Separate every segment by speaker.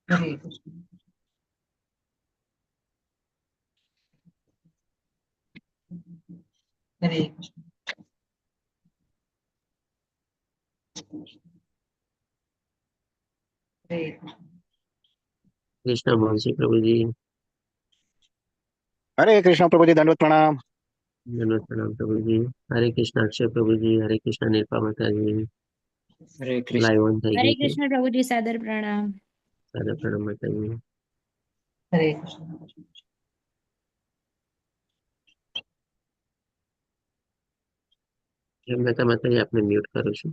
Speaker 1: हरे कृष्ण। हरे कृष्ण। हरे कृष्ण।
Speaker 2: कृष्ण बोल श्री प्रभु जी।
Speaker 3: हरे कृष्ण प्रभु जी, दंडवत प्रणाम।
Speaker 2: धन्यवाद प्रणाम प्रभु जी। हरे कृष्ण अक्षय प्रभु जी। हरे कृष्ण निरपा माता जी।
Speaker 4: हरे कृष्ण।
Speaker 2: लाइव ऑन થઈ
Speaker 5: हरे
Speaker 2: ગઈ છે।
Speaker 5: कृष्ण प्रभु जी, सादर प्रणाम।
Speaker 2: સાદા પ્રણામ માતાજી।
Speaker 1: हरे कृष्ण।
Speaker 2: હેમલતા માતાજી આપને મ્યુટ કરું છું।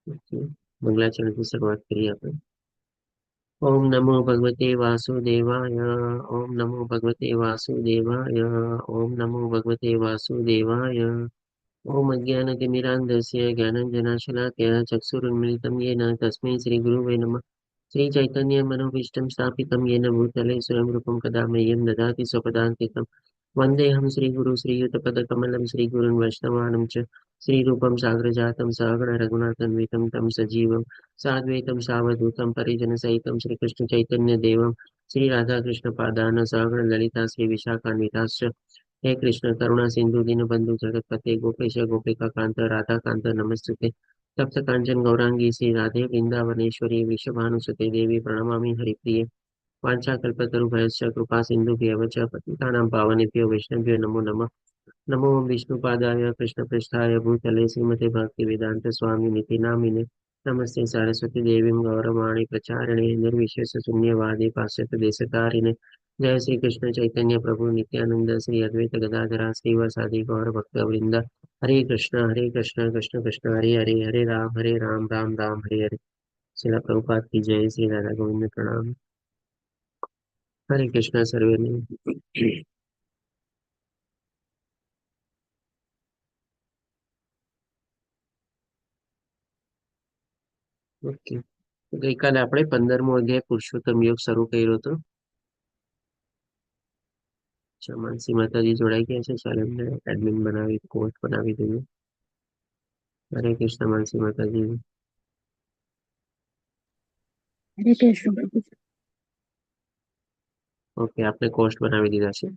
Speaker 2: ઓકે। મંગલાચરણથી શરૂઆત કરીએ આપણે। ઓમ નમો ભગવતે વાસુદેવાય। ઓમ નમો ભગવતે વાસુદેવાય। ઓમ નમો ભગવતે વાસુદેવાય। ओम अज्ञानतिमिरान्धस्य ज्ञानञ्जनाशलाकया चक्षुरुन्मिलितं येन तस्मै श्रीगुरुवे नमः। श्रीचैतन्यमनोभीष्टं स्थापितं येन भूतले स्वयं रूपं कदा मह्यं ददाति स्वपदान्तिकं। वन्देऽहं श्रीगुरु श्रीयुतपदकमलं श्रीगुरुन् वैष्णवानं च श्रीरूपं साग्रजातं सहगण रघुनाथान्वितं तं सजीवं साद्वैतं सावधूतं परिजनसहितं श्रीकृष्णचैतन्यदेवं श्रीराधाकृष्णपादान् सहगण ललिता श्रीविशाखान्विताश्च हे कृष्ण करुणा सिंधु दीनबंधु जगतपते गोपेश गोपिका कांत राधा कांत नमस्ते तप्त कांचन गौरांगी श्री राधे वृंदावनेश्वरी विश्वभानुसुते देवी प्रणमामि हरिप्रिये वाञ्छाकल्पतरुभ्यश्च कृपा सिन्धुभ्यः च पतितानां पावनेभ्यो वैष्णवेभ्यो नमो नमः। नमो विष्णुपादाय कृष्णपृष्ठाय भूतले श्रीमते भक्तिवेदान्त स्वामिनिति नामिने नमस्ते सरस्वती देवीं गौरवाणी प्रचारिणे निर्विशेषशून्यवादी पाश्चात्यदेशतारिणे जय श्री कृष्ण चैतन्य प्रभु नित्यानंद श्री अद्वैत गदाधरा श्रीवासादि गौर भक्तवृंद हरे कृष्ण कृष्ण कृष्ण हरे हरे हरे राम राम राम हरे हरे। श्रीला प्रभुपाद की जय। श्री राधा गोविंद प्रणाम। हरे कृष्ण सर्वेने। ઓકે, તો ગઈકાલે આપણે 15મો અધ્યાય પુરુષોત્તમ યોગ શરૂ કર્યો હતો। માનસી માતાજી જોડાઈ ગયા છે, ચાલો એમને એડમિન બનાવી કોચ બનાવી દઈએ। હરે કૃષ્ણ માનસી માતાજી।
Speaker 5: हरे कृष्ण प्रभु जी।
Speaker 2: ઓકે, આપણે કોસ્ટ બનાવી દીધા છે।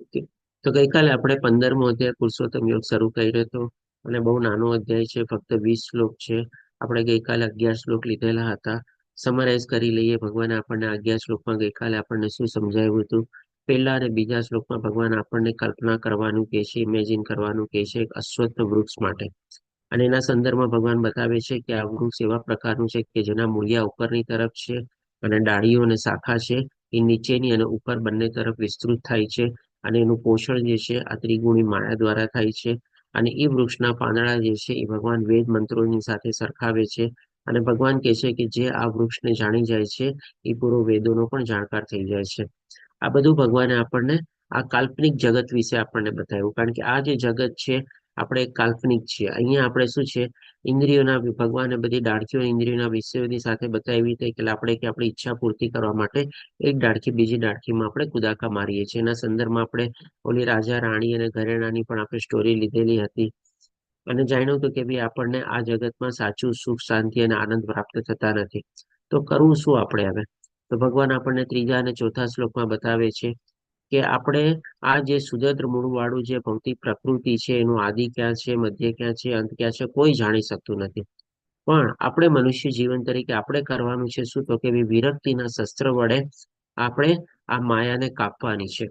Speaker 2: ઓકે, તો ગઈકાલે આપણે 15મો અધ્યાય પુરુષોત્તમ યોગ શરૂ કર્યો હતો અને બહુ નાનો અધ્યાય છે, ફક્ત 20 શ્લોક છે। આપણે ગઈકાલે 11 શ્લોક લીધેલા હતા। સમરાઇઝ કરી લઈએ, ભગવાને આપણને 11 શ્લોકમાં ગઈકાલે આપણને શું સમજાવ્યું હતું। પહેલા અને બીજા શ્લોકમાં ભગવાન આપણને કલ્પના કરવાનું કહે છે, ઇમેજિન કરવાનું કહે છે એક અશ્વત્થ વૃક્ષ માટે। અને એના સંદર્ભમાં ભગવાન બતાવે છે કે આ વૃક્ષ એવા પ્રકારનું છે કે જેના મૂળિયા ઉપરની તરફ છે અને ડાળીઓ અને શાખા છે એ નીચેની અને ઉપર બંને તરફ વિસ્તૃત થાય છે। અને એનું પોષણ જે છે આ ત્રિગુણી માયા દ્વારા થાય છે। અને એ વૃક્ષના પાંદડા જે છે એ ભગવાન વેદ મંત્રોની સાથે સરખાવે છે। અને ભગવાન કહે છે કે જે આ વૃક્ષને જાણી જાય છે એ પૂરો વેદોનો પણ જાણકાર થઈ જાય છે। આ બધું ભગવાને આપણને આ કાલ્પનિક જગત વિશે આપણને બતાવ્યું, કારણ કે આ જે જગત છે આપણે કાલ્પનિક છીએ। અહીંયા આપણે શું છે, ઇન્દ્રિયોના ભગવાને બધી ડાળખીઓ ઇન્દ્રિયોના વિષયોની સાથે બતાવી હતી કે આપણે કે આપણી ઈચ્છા પૂર્તિ કરવા માટે એક ડાળખી બીજી ડાળખીમાં આપણે કુદાકા મારીએ છીએ। એના સંદર્ભમાં આપણે ઓલી રાજા રાણી અને ઘરેણાની પણ આપણે સ્ટોરી લીધેલી હતી અને જાણ્યું હતું કે ભાઈ આપણને આ જગતમાં સાચું સુખ શાંતિ અને આનંદ પ્રાપ્ત થતા નથી। તો કરવું શું આપણે હવે? તો ભગવાન આપણને ત્રીજા અને ચોથા શ્લોકમાં બતાવે છે કે આપણે આ જે સુદૃઢ મૂળવાળું જે ભૌતિક પ્રકૃતિ છે એનું આદિ ક્યાં છે, મધ્ય ક્યાં છે, અંત ક્યાં છે, કોઈ જાણી શકતું નથી। પણ આપણે મનુષ્ય જીવન તરીકે આપણે કરવાનું છે શું, તો કે વિરક્તિના શસ્ત્ર વડે આપણે આ માયાને કાપવાની છે,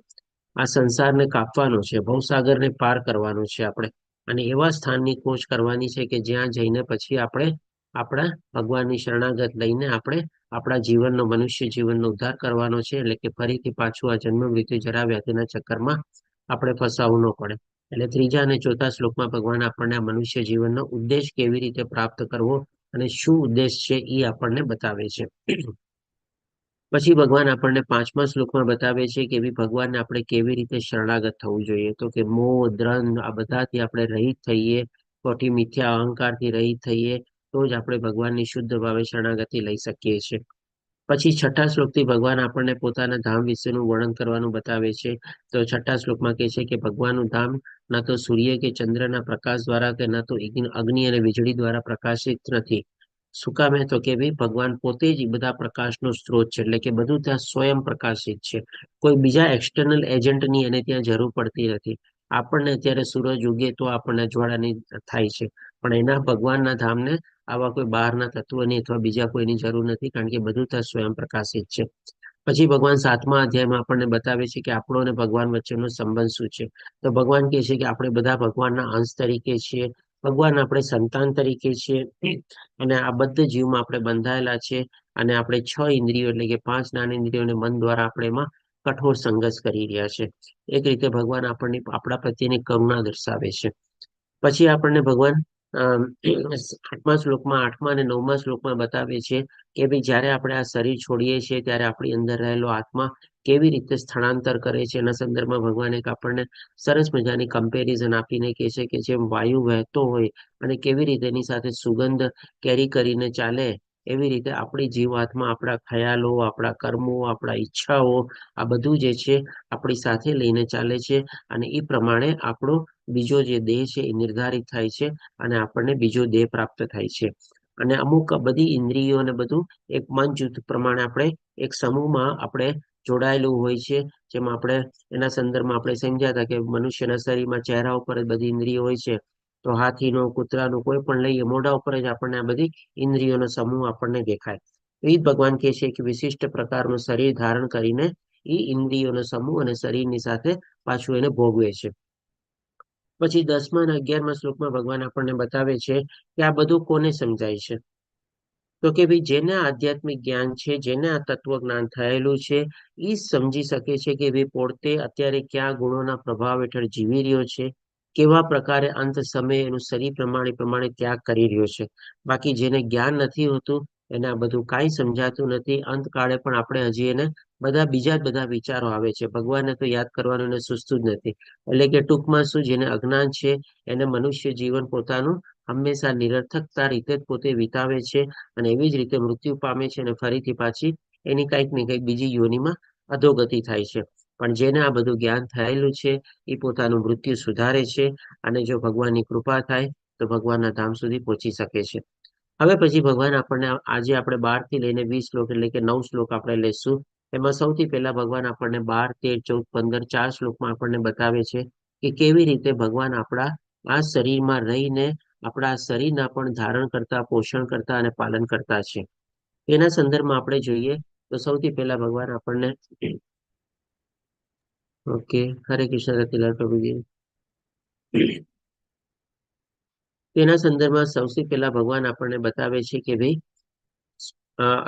Speaker 2: આ સંસારને કાપવાનો છે, ભવસાગરને પાર કરવાનો છે આપણે। અને એવા સ્થાનની ખોજ કરવાની છે કે જ્યાં જઈને પછી આપણે આપણા ભગવાનની શરણાગત લઈને આપણે આપણા જીવનનો મનુષ્ય જીવનનો ઉદ્ધાર કરવાનો છે। એટલે કે ફરીથી પાછું આ જન્મ મૃત્યુ જરા વ્યાધિના ચક્કરમાં આપણે ફસાવવું ન પડે। એટલે ત્રીજા અને ચોથા શ્લોકમાં ભગવાન આપણને આ મનુષ્ય જીવનનો ઉદ્દેશ કેવી રીતે પ્રાપ્ત કરવો અને શું ઉદ્દેશ છે એ આપણને બતાવે છે। પછી ભગવાન આપણને 5મા શ્લોકમાં બતાવે છે કે ભગવાનને આપણે કેવી રીતે શરણાગત થવું જોઈએ। તો કે મોહ દ્રંદ આ બધાથી આપણે રહિત થઈએ, ખોટી મિથ્યા અહંકારથી રહિત થઈએ, તો જ આપણે ભગવાનની શુદ્ધ ભાવે શરણાગતિ લઈ શકીએ છીએ। પછી છઠ્ઠા શ્લોકથી ભગવાન આપણને પોતાના ધામ વિશેનું વર્ણન કરવાનું બતાવે છે. તો છઠ્ઠા શ્લોકમાં કહે છે કે ભગવાનનું ધામ ના તો સૂર્ય કે ચંદ્રના પ્રકાશ દ્વારા કે ના તો અગ્નિ અને વીજળી દ્વારા પ્રકાશિત નથી. શું કામ? તો કે ભાઈ ભગવાન પોતે જ બધા પ્રકાશનો સ્ત્રોત છે, એટલે કે બધું ત્યાં સ્વયં પ્રકાશિત છે. કોઈ બીજા એક્સટર્નલ એજન્ટની એને ત્યાં જરૂર પડતી નથી. આપણને અત્યારે સૂરજ ઉગે તો આપણને જ્વાળાની થાય છે, પણ એના ભગવાનના ધામને આવા કોઈ બહારના તત્વની અથવા બીજા કોઈની જરૂર નથી, કારણ કે બધું ત્યાં સ્વયં પ્રકાશિત છે. પછી ભગવાન 7મા અધ્યાયમાં આપણને બતાવે છે કે આપણો અને ભગવાન વચ્ચેનો સંબંધ શું છે. તો ભગવાન કહે છે કે આપણે બધા ભગવાનના અંશ તરીકે છીએ, ભગવાન આપણે સંતાન તરીકે છીએ, અને આ બધા જીવમાં આપણે બંધાયેલા છે. અને આપણે 6 ઇન્દ્રિયો એટલે કે 5 જ્ઞાનેન્દ્રિયોને મન દ્વારા આપણે એમાં કઠોર સંઘર્ષ કરી રહ્યા છે. એક રીતે ભગવાન આપણને આપણા પ્રત્યેની કરુણા દર્શાવે છે. પછી આપણને ભગવાન 8મા શ્લોકમાં 8મા અને 9મા શ્લોકમાં બતાવે છે કે ભાઈ જ્યારે આપણે આ શરીર છોડીએ છીએ ત્યારે આપણી અંદર રહેલો આત્મા કેવી રીતે સ્થળાંતર કરે છે. એના સંદર્ભમાં ભગવાન એક આપણને સરસ મજાની કમ્પેરિઝન આપીને કહે છે કે જેમ વાયુ વહેતો હોય અને કેવી રીતે એની સાથે સુગંધ કેરી કરીને ચાલે, એવી રીતે આપણી જીવાત્મા આપણા ખ્યાલો, આપણા કર્મો, આપણા ઈચ્છાઓ, આ બધું જે છે આપણી સાથે લઈને ચાલે છે. અને એ પ્રમાણે આપણો બીજો જે દેહ છે એ નિર્ધારિત થાય છે અને આપણને બીજો દેહ પ્રાપ્ત થાય છે. અને અમુક બધી ઇન્દ્રિયો અને બધું એક મન જૂથ પ્રમાણે આપણે એક સમૂહમાં આપણે જોડાયેલું હોય છે. જેમાં આપણે એના સંદર્ભમાં આપણે સમજ્યા હતા કે મનુષ્યના શરીરમાં ચહેરા ઉપર જ બધી ઇન્દ્રિયો હોય છે. તો હાથીનો, કૂતરાનો કોઈ પણ લઈએ, મોઢા ઉપર જ આપણને આ બધી ઇન્દ્રિયોનો સમૂહ આપણને દેખાય. એ જ ભગવાન કહે છે કે વિશિષ્ટ પ્રકારનું શરીર ધારણ કરીને એ ઇન્દ્રિયોનો સમૂહ અને શરીરની સાથે પાછું એને ભોગવે છે. પછી 10મા અને 11મા શ્લોકમાં ભગવાન આપણને બતાવે છે કે આ બધું કોને સમજાય છે. તો કે ભાઈ જેને આધ્યાત્મિક જ્ઞાન છે, જેને આ તત્વજ્ઞાન થયેલું છે, એ સમજી શકે છે કે ભાઈ પોતે અત્યારે કયા ગુણોના પ્રભાવ હેઠળ જીવી રહ્યો છે, કેવા પ્રકારે અંત સમયે એનું શરીર પ્રમાણે ત્યાગ કરી રહ્યો છે. બાકી જેને જ્ઞાન નથી હોતું એને આ બધું કાંઈ સમજાતું નથી. અંતકાળે પણ આપણે હજી એને બીજા જ બધા વિચારો આવે છે. ભગવાનને તો યાદ કરવાનું એને સુસ્તું જ નથી. એટલે કે ટૂંકમાં શું, જેને અજ્ઞાન છે એને મનુષ્ય જીવન પોતાનું હંમેશા નિરર્થકતા રીતે જ પોતે વિતાવે છે અને એવી જ રીતે મૃત્યુ પામે છે અને ફરીથી પાછી એની કંઈક ને કંઈક બીજી યોનિમાં અધોગતિ થાય છે. પણ જેને આ બધું જ્ઞાન થયેલું છે એ પોતાનું મૃત્યુ સુધારે છે અને જો ભગવાનની કૃપા થાય તો ભગવાનના ધામ સુધી પહોંચી શકે છે. હવે પછી ભગવાન આપણને આજે આપણે 12 થી લઈને 20 શ્લોક એટલે કે 9 શ્લોક આપણે લેશું. એમાં સૌથી પહેલા ભગવાન આપણને 12, 13, 14, 15 4 શ્લોકમાં આપણને બતાવે છે કે કેવી રીતે ભગવાન આપણા આ શરીરમાં રહીને આપણા શરીરના પણ ધારણ કરતા, પોષણ કરતા અને પાલન કરતા છે. એના સંદર્ભમાં આપણે જોઈએ તો સૌથી પહેલા ભગવાન આપણને ઓકે, હરે કૃષ્ણ રતિલાલ પ્રભુજી. તેના સંદર્ભમાં સૌથી પહેલા ભગવાન આપણને બતાવે છે કે ભાઈ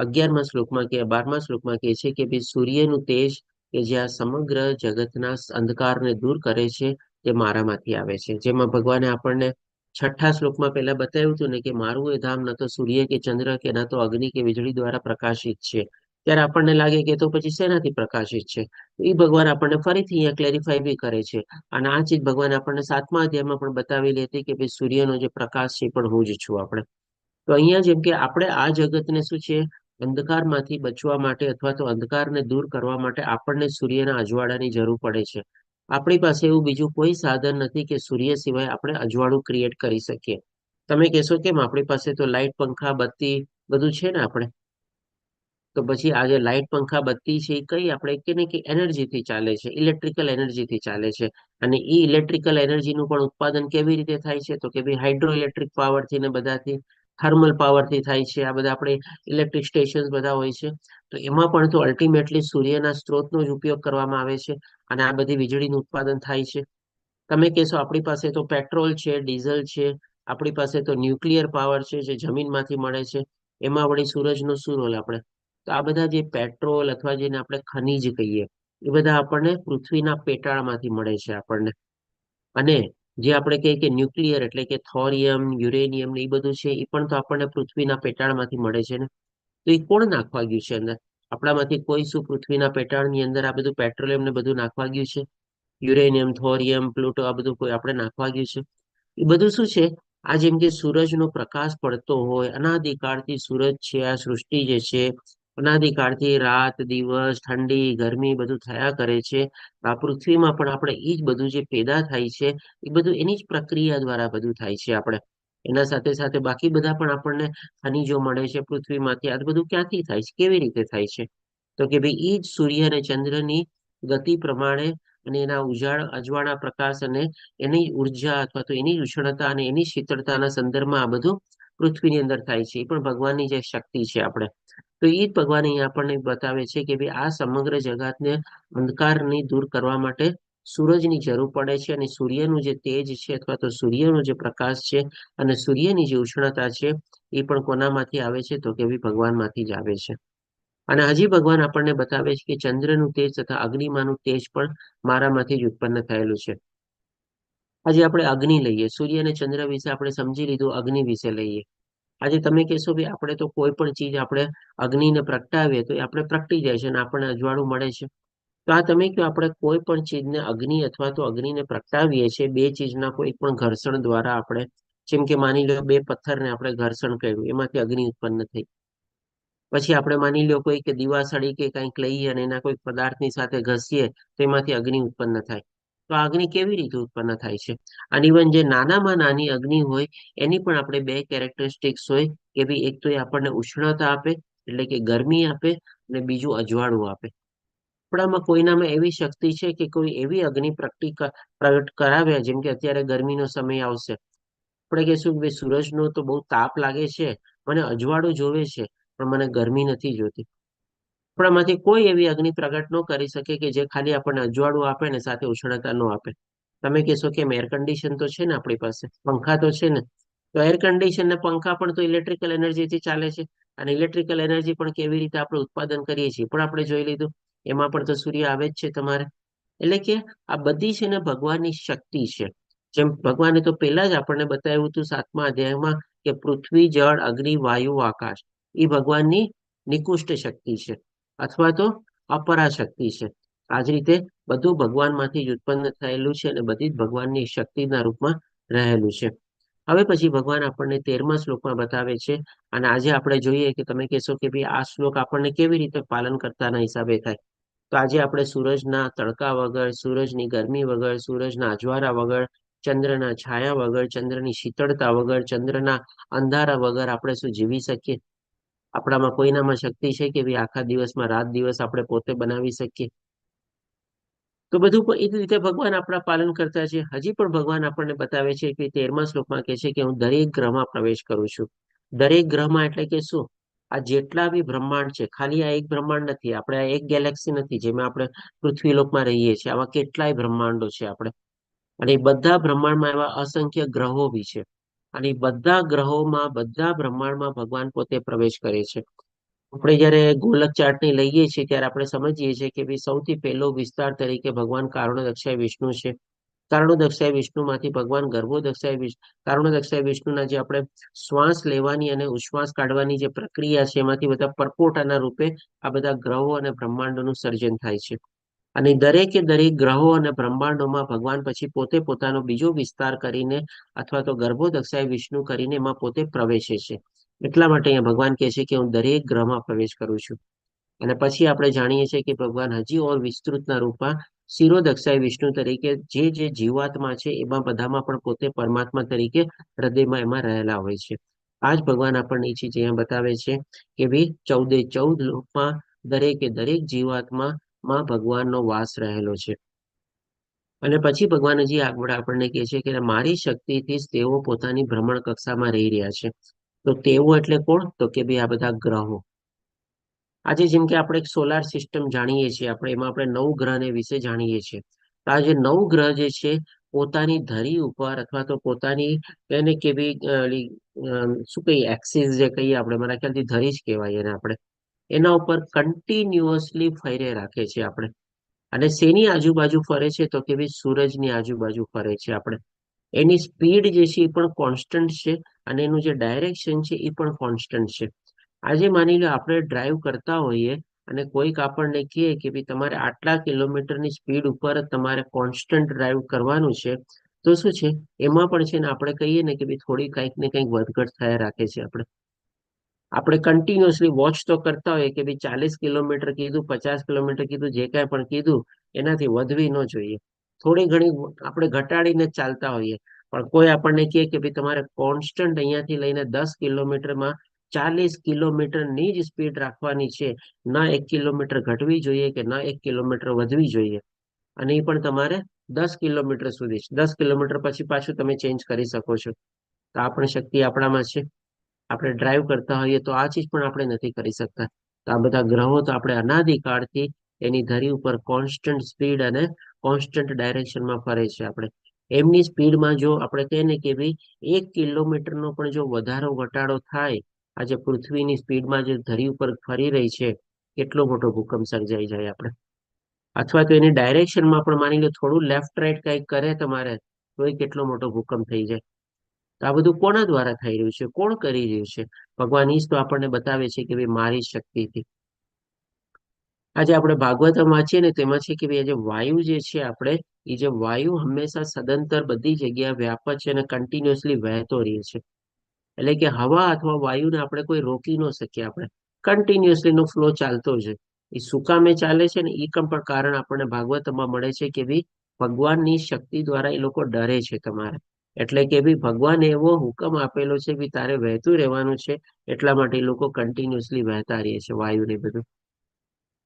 Speaker 2: 11મા શ્લોકમાં કે 12મા શ્લોકમાં કહે છે કે ભાઈ સૂર્યનું તેજ કે જે આ સમગ્ર જગતના અંધકારને દૂર કરે છે તે મારામાંથી આવે છે. જેમાં ભગવાને આપણને 6ઠ્ઠા શ્લોકમાં પહેલા બતાવ્યું હતું ને કે મારું એ ધામ ન તો સૂર્ય કે ચંદ્ર કે ન તો અગ્નિ કે વીજળી દ્વારા પ્રકાશિત છે. ત્યારે આપણને લાગે કે તો પછી શેનાથી પ્રકાશિત છે. એ ભગવાન આપણને ફરીથી અહીંયા ક્લેરિફાઈ બી કરે છે. અને આ ચીજ ભગવાન આપણને 7મા અધ્યાયમાં પણ બતાવેલી હતી કે ભાઈ સૂર્યનો જે પ્રકાશ છે પણ હું જ છું આપણે. તો અહીંયા જેમ કે આપણે આ જગતને શું છે, અંધકારમાંથી બચવા માટે અથવા તો અંધકારને દૂર કરવા માટે આપણને સૂર્યના અજવાળાની જરૂર પડે છે. આપણી પાસે એવું બીજું કોઈ સાધન નથી કે સૂર્ય સિવાય આપણે અજવાળું ક્રિએટ કરી શકીએ. તમે કહેશો કેમ, આપણી પાસે તો લાઈટ, પંખા, બત્તી બધું છે ને આપણે. તો પછી આ જે લાઈટ, પંખા, બત્તી છે એ કઈ આપણે કે ને કે એનર્જીથી ચાલે છે, ઇલેક્ટ્રિકલ એનર્જીથી ચાલે છે. અને એ ઇલેક્ટ્રિકલ એનર્જીનું પણ ઉત્પાદન કેવી રીતે થાય છે તો કે ભાઈ હાઇડ્રો ઇલેક્ટ્રિક પાવરથી ને બધાથી, થર્મલ પાવરથી થાય છે. આ બધા આપણે ઇલેક્ટ્રિક સ્ટેશન બધા હોય છે. તો એમાં પણ તો અલ્ટિમેટલી સૂર્યના સ્ત્રોતનો જ ઉપયોગ કરવામાં આવે છે અને આ બધી વીજળીનું ઉત્પાદન થાય છે. તમે કહેશો આપણી પાસે તો પેટ્રોલ છે, ડીઝલ છે, આપણી પાસે તો ન્યુક્લિયર પાવર છે જે જમીનમાંથી મળે છે. એમાં વળી સૂરજનો શું રોલ આપણે? તો આ બધા જે પેટ્રોલ અથવા જેને આપણે ખનીજ કહીએ એ બધા આપણને પૃથ્વીના પેટાળમાંથી મળે છે આપણને. અને જે આપણે કહીએ કે ન્યુક્લિયર એટલે કે થોરિયમ, યુરેનિયમ ને એ બધું છે એ પણ તો આપણને પૃથ્વીના પેટાળમાંથી મળે છે ને. તો એ કોણ નાખવા ગયું છે અંદર? આપણામાંથી કોઈ શું પૃથ્વીના પેટાળની અંદર આ બધું પેટ્રોલિયમ ને બધું નાખવા ગયું છે? યુરેનિયમ, થોરિયમ, પ્લુટો આ બધું કોઈ આપણે નાખવા ગયું છે? એ બધું શું છે, આ જેમ કે સૂરજનો પ્રકાશ પડતો હોય, અનાદિકાળથી સૂરજ છે, આ સૃષ્ટિ જે છે અનાદિકાળથી રાત દિવસ ઠંડી ગરમી બધું થયા કરે છે. આ પૃથ્વીમાં પણ આપણે એ જ બધું જે પેદા થાય છે એ બધું એની જ પ્રક્રિયા દ્વારા બધું થાય છે. આપણે એના સાથે સાથે બાકી બધા પણ આપણને ખનિજો મળે છે પૃથ્વીમાંથી. આ બધું ક્યાંથી થાય છે, કેવી રીતે થાય છે? તો કે ભાઈ એ જ સૂર્ય અને ચંદ્રની ગતિ પ્રમાણે અને એના અજવાળા પ્રકાશ અને એની ઉર્જા અથવા તો એની ઉષ્ણતા અને એની શીતળતાના સંદર્ભમાં આ બધું પૃથ્વીની અંદર થાય છે. એ પણ ભગવાનની જે શક્તિ છે આપણે. તો એ જ ભગવાન અહીંયા આપણને બતાવે છે કે ભાઈ આ સમગ્ર જગતને અંધકારની દૂર કરવા માટે સૂરજની જરૂર પડે છે. અને સૂર્યનું જે તેજ છે અથવા તો સૂર્યનો જે પ્રકાશ છે અને સૂર્યની જે ઉષ્ણતા છે એ પણ કોનામાંથી આવે છે? તો કે ભાઈ ભગવાનમાંથી જ આવે છે. અને હજી ભગવાન આપણને બતાવે છે કે ચંદ્રનું તેજ તથા અગ્નિમાનું તેજ પણ મારામાંથી જ ઉત્પન્ન થયેલું છે. આજે આપણે અગ્નિ લઈએ, સૂર્ય અને ચંદ્ર વિશે આપણે સમજી લીધું, અગ્નિ વિશે લઈએ. આજે તમે કહેશો ભાઈ આપણે તો કોઈ પણ ચીજ આપણે અગ્નિને પ્રગટાવીએ તો એ આપણે પ્રગટી જાય છે અને આપણને અજવાળું મળે છે. તો આ તમે કહો આપણે કોઈ પણ ચીજને અગ્નિ અથવા તો અગ્નિને પ્રગટાવીએ છીએ બે ચીજના કોઈ પણ ઘર્ષણ દ્વારા. આપણે જેમ કે માની લો બે પથ્થરને આપણે ઘર્ષણ કર્યું, એમાંથી અગ્નિ ઉત્પન્ન થઈ. પછી આપણે માની લો કોઈ કે દિવાસળી કે કંઈક લઈએ અને એના કોઈ પદાર્થની સાથે ઘસીએ તો એમાંથી અગ્નિ ઉત્પન્ન થાય. તો આ અગ્નિ કેવી રીતે ઉત્પન્ન થાય છે? અને ઇવન જે નાનામાં નાની અગ્નિ હોય એની પણ આપણે બે કેરેક્ટરિસ્ટિક્સ હોય કે ભાઈ એક તો એ આપણને ઉષ્ણતા આપે એટલે કે ગરમી આપે, અને બીજું અજવાળું આપે. આપણામાં કોઈનામાં એવી શક્તિ છે કે કોઈ એવી અગ્નિ પ્રગટ કરાવે, જેમ કે અત્યારે ગરમીનો સમય આવશે, આપણે કહીશું કે ભાઈ સૂરજનો તો બહુ તાપ લાગે છે, મને અજવાળું જોવે છે પણ મને ગરમી નથી જોતી. આપણામાંથી કોઈ એવી અગ્નિ પ્રગટ ન કરી શકે કે જે ખાલી આપણને અજવાળું આપે ને સાથે ઉષ્ણતા ન આપે. તમે કહેશો કે એર કન્ડિશન તો છે ને આપણી પાસે, પંખા તો છે ને. તો એર કન્ડિશન ને પંખા પણ તો ઇલેક્ટ્રિકલ એનર્જીથી ચાલે છે. અને ઇલેક્ટ્રિકલ એનર્જી પણ કેવી રીતે આપણે ઉત્પાદન કરીએ છીએ પણ આપણે જોઈ લીધું. એમાં પણ તો સૂર્ય આવે જ છે તમારે. એટલે કે આ બધી છે ને ભગવાનની શક્તિ છે. જેમ ભગવાને તો પહેલા જ આપણને બતાવ્યું હતું 7મા અધ્યાયમાં કે પૃથ્વી જળ અગ્નિ વાયુ આકાશ એ ભગવાનની નિકુષ્ટ શક્તિ છે અથવા તો અપરાશક્તિ છે. આ જ રીતે બધું ભગવાનમાંથી જ ઉત્પન્ન થયેલું છે અને બધી જ ભગવાનની શક્તિના રૂપમાં રહેલું છે. હવે પછી ભગવાન આપણને 13મા શ્લોકમાં બતાવે છે. અને આજે આપણે જોઈએ કે તમે કહેશો કે ભાઈ આ શ્લોક આપણને કેવી રીતે પાલન કરતાના હિસાબે થાય. તો આજે આપણે સૂરજના તડકા વગર, સૂરજની ગરમી વગર, સૂરજના અજવાળા વગર, ચંદ્રના છાયા વગર, ચંદ્રની શીતળતા વગર, ચંદ્રના અંધારા વગર આપણે શું જીવી શકીએ? આપણામાં કોઈનામાં શક્તિ છે કે ભાઈ આખા દિવસમાં રાત દિવસ આપણે પોતે બનાવી શકીએ? તો બધું પણ એ જ રીતે ભગવાન આપણા પાલન કરતા છે. હજી પણ ભગવાન આપણને બતાવે છે કે 13મા શ્લોકમાં કહે છે કે હું દરેક ગ્રહમાં પ્રવેશ કરું છું. દરેક ગ્રહમાં એટલે કે શું? આ જેટલા બી બ્રહ્માંડ છે, ખાલી આ એક બ્રહ્માંડ નથી, આપણે આ એક ગેલેક્સી નથી જેમાં આપણે પૃથ્વીલોકમાં રહીએ છીએ. આવા કેટલાય બ્રહ્માંડો છે આપણે. અને એ બધા બ્રહ્માંડમાં એવા અસંખ્ય ગ્રહો બી છે. અને એ બધા ગ્રહોમાં, બધા બ્રહ્માંડમાં ભગવાન પોતે પ્રવેશ કરે છે. આપણે જયારે ગોલક ચાર્ટને લઈએ છીએ ત્યારે આપણે સમજીએ છીએ કે ભાઈ સૌથી પહેલો વિસ્તાર તરીકે ભગવાન કારણોદક્ષાય વિષ્ણુ છે. કારણોદક્ષાય વિષ્ણુમાંથી ભગવાન ગર્ભોદક્ષાય વિષ્ણુ, કારણોદક્ષાય વિષ્ણુના જે આપણે શ્વાસ લેવાની અને ઉશ્વાસ કાઢવાની જે પ્રક્રિયા છે એમાંથી બધા પરપોટાના રૂપે આ બધા ગ્રહો અને બ્રહ્માંડોનું સર્જન થાય છે. અને દરેકે દરેક ગ્રહો અને બ્રહ્માંડોમાં ભગવાન પછી પોતે પોતાનો બીજો વિસ્તાર કરીને અથવા તો ગર્ભોદક્ષાય વિષ્ણુ કરીને એમાં પોતે પ્રવેશે છે. એટલા માટે અહીંયા ભગવાન કહે છે કે હું દરેક ગ્રહમાં પ્રવેશ કરું છું. અને પછી આપણે જાણીએ છીએ કે ભગવાન હજી ઓર વિસ્તૃતના રૂપમાં શિરોદક્ષાય વિષ્ણુ તરીકે જે જે જીવાત્મા છે એમાં બધામાં પણ પોતે પરમાત્મા તરીકે હૃદયમાં એમાં રહેલા હોય છે. આ જ ભગવાન આપણને એ ચીજ અહીંયા બતાવે છે કે ભાઈ 14 લોકમાં દરેકે દરેક જીવાત્મામાં ભગવાનનો વાસ રહેલો છે. અને પછી ભગવાન હજી આગળ આપણને કહે છે કે મારી શક્તિથી જ તેઓ પોતાની ભ્રમણ કક્ષામાં રહી રહ્યા છે. તો તેઓ એટલે કોણ? તો કે ભાઈ આ બધા ગ્રહો. આજે જેમ કે આપણે એક સોલાર સિસ્ટમ જાણીએ છીએ, આપણે એમાં આપણે 9 ગ્રહને વિશે જાણીએ છીએ. તો આ જે 9 ગ્રહ જે છે પોતાની ધરી ઉપર અથવા તો પોતાની એને કેવી શું કહીએ એક્સિસ જે કહીએ આપણે, મારા ખ્યાલથી ધરી જ કહેવાય એને આપણે, એના ઉપર કન્ટિન્યુઅસલી ફેરે રાખે છે આપણે. અને શેની આજુબાજુ ફરે છે? તો કે ભાઈ સૂરજની આજુબાજુ ફરે છે આપણે. એની સ્પીડ જે છે એ પણ કોન્સ્ટન્ટ છે અને એનું જે ડાયરેક્શન છે એ પણ કોન્સ્ટન્ટ છે. આજે માની લો આપણે ડ્રાઈવ કરતા હોઈએ અને કોઈક આપણને કહે કે ભાઈ તમારે આટલા કિલોમીટરની સ્પીડ ઉપર તમારે કોન્સ્ટન્ટ ડ્રાઈવ કરવાનું છે, તો શું છે એમાં પણ છે ને આપણે કહીએ ને કે ભાઈ થોડી કંઈક ને કંઈક વધઘટ થયા રાખે છે આપણે. આપણે કન્ટિન્યુઅસલી વોચ તો કરતા હોઈએ કે ભાઈ 40 કિલોમીટર કીધું, 50 કિલોમીટર કીધું, જે કાંઈ પણ કીધું એનાથી વધવી ન જોઈએ. થોડી ઘણી આપણે ઘટાડીને જ ચાલતા હોઈએ, પણ કોઈ આપણને કહે કે ભાઈ તમારે કોન્સ્ટન્ટ અહીંયાથી લઈને 10 કિલોમીટરમાં 40 કિલોમીટરની જ સ્પીડ રાખવાની છે, ના 1 કિલોમીટર ઘટવી જોઈએ કે ના 1 કિલોમીટર વધવી જોઈએ, અને એ પણ તમારે 10 કિલોમીટર સુધી. 10 કિલોમીટર પછી પાછું તમે ચેન્જ કરી શકો છો. તો આ પણ શક્તિ આપણામાં છે. આપણે ડ્રાઈવ કરતા હોઈએ તો આ ચીજ પણ આપણે નથી કરી શકતા. તો આ બધા ગ્રહો તો આપણે અનાદિકાળથી એની ધરી ઉપર કોન્સ્ટન્ટ સ્પીડ અને કોન્સ્ટન્ટ ડાયરેક્શનમાં ફરે છે. આપણે એમની સ્પીડમાં જો આપણે કહીએ ને કે ભાઈ 1 કિલોમીટરનો પણ જો વધારો ઘટાડો થાય, આજે પૃથ્વીની સ્પીડમાં જે ધરી ઉપર ફરી રહી છે, કેટલો મોટો ભૂકંપ સર્જાઈ જાય આપણે. અથવા તો એની ડાયરેક્શનમાં પણ માની લો થોડું લેફ્ટ રાઈટ કંઈક કરે તમારે, તો એ કેટલો મોટો ભૂકંપ થઈ જાય. તો આ બધું કોના દ્વારા થઈ રહ્યું છે, કોણ કરી રહ્યું છે? ભગવાન ઈશ તો આપણને બતાવે છે કે ભાઈ મારી શક્તિથી. આજે આપણે ભાગવતમ વાંચીએ ને તેમાં છે કે ભાઈ આજે વાયુ જે છે આપણે, એ જે વાયુ હંમેશા સદંતર બધી જગ્યાએ વ્યાપક છે અને કન્ટિન્યુઅસલી વહેતો રહે છે. એટલે કે હવા અથવા વાયુને આપણે કોઈ રોકી ન શકીએ. આપણે કન્ટિન્યુઅસલી નો ફ્લો ચાલતો છે. એ શું કામે ચાલે છે ને એ પણ કારણ આપણને ભાગવતમાં મળે છે કે ભાઈ ભગવાનની શક્તિ દ્વારા એ લોકો ડરે છે તમારે. એટલે કે ભાઈ ભગવાને એવો હુકમ આપેલો છે કે તારે વહેતું રહેવાનું છે, એટલા માટે એ લોકો કન્ટિન્યુઅસલી વહેતા રહે છે વાયુને બધું.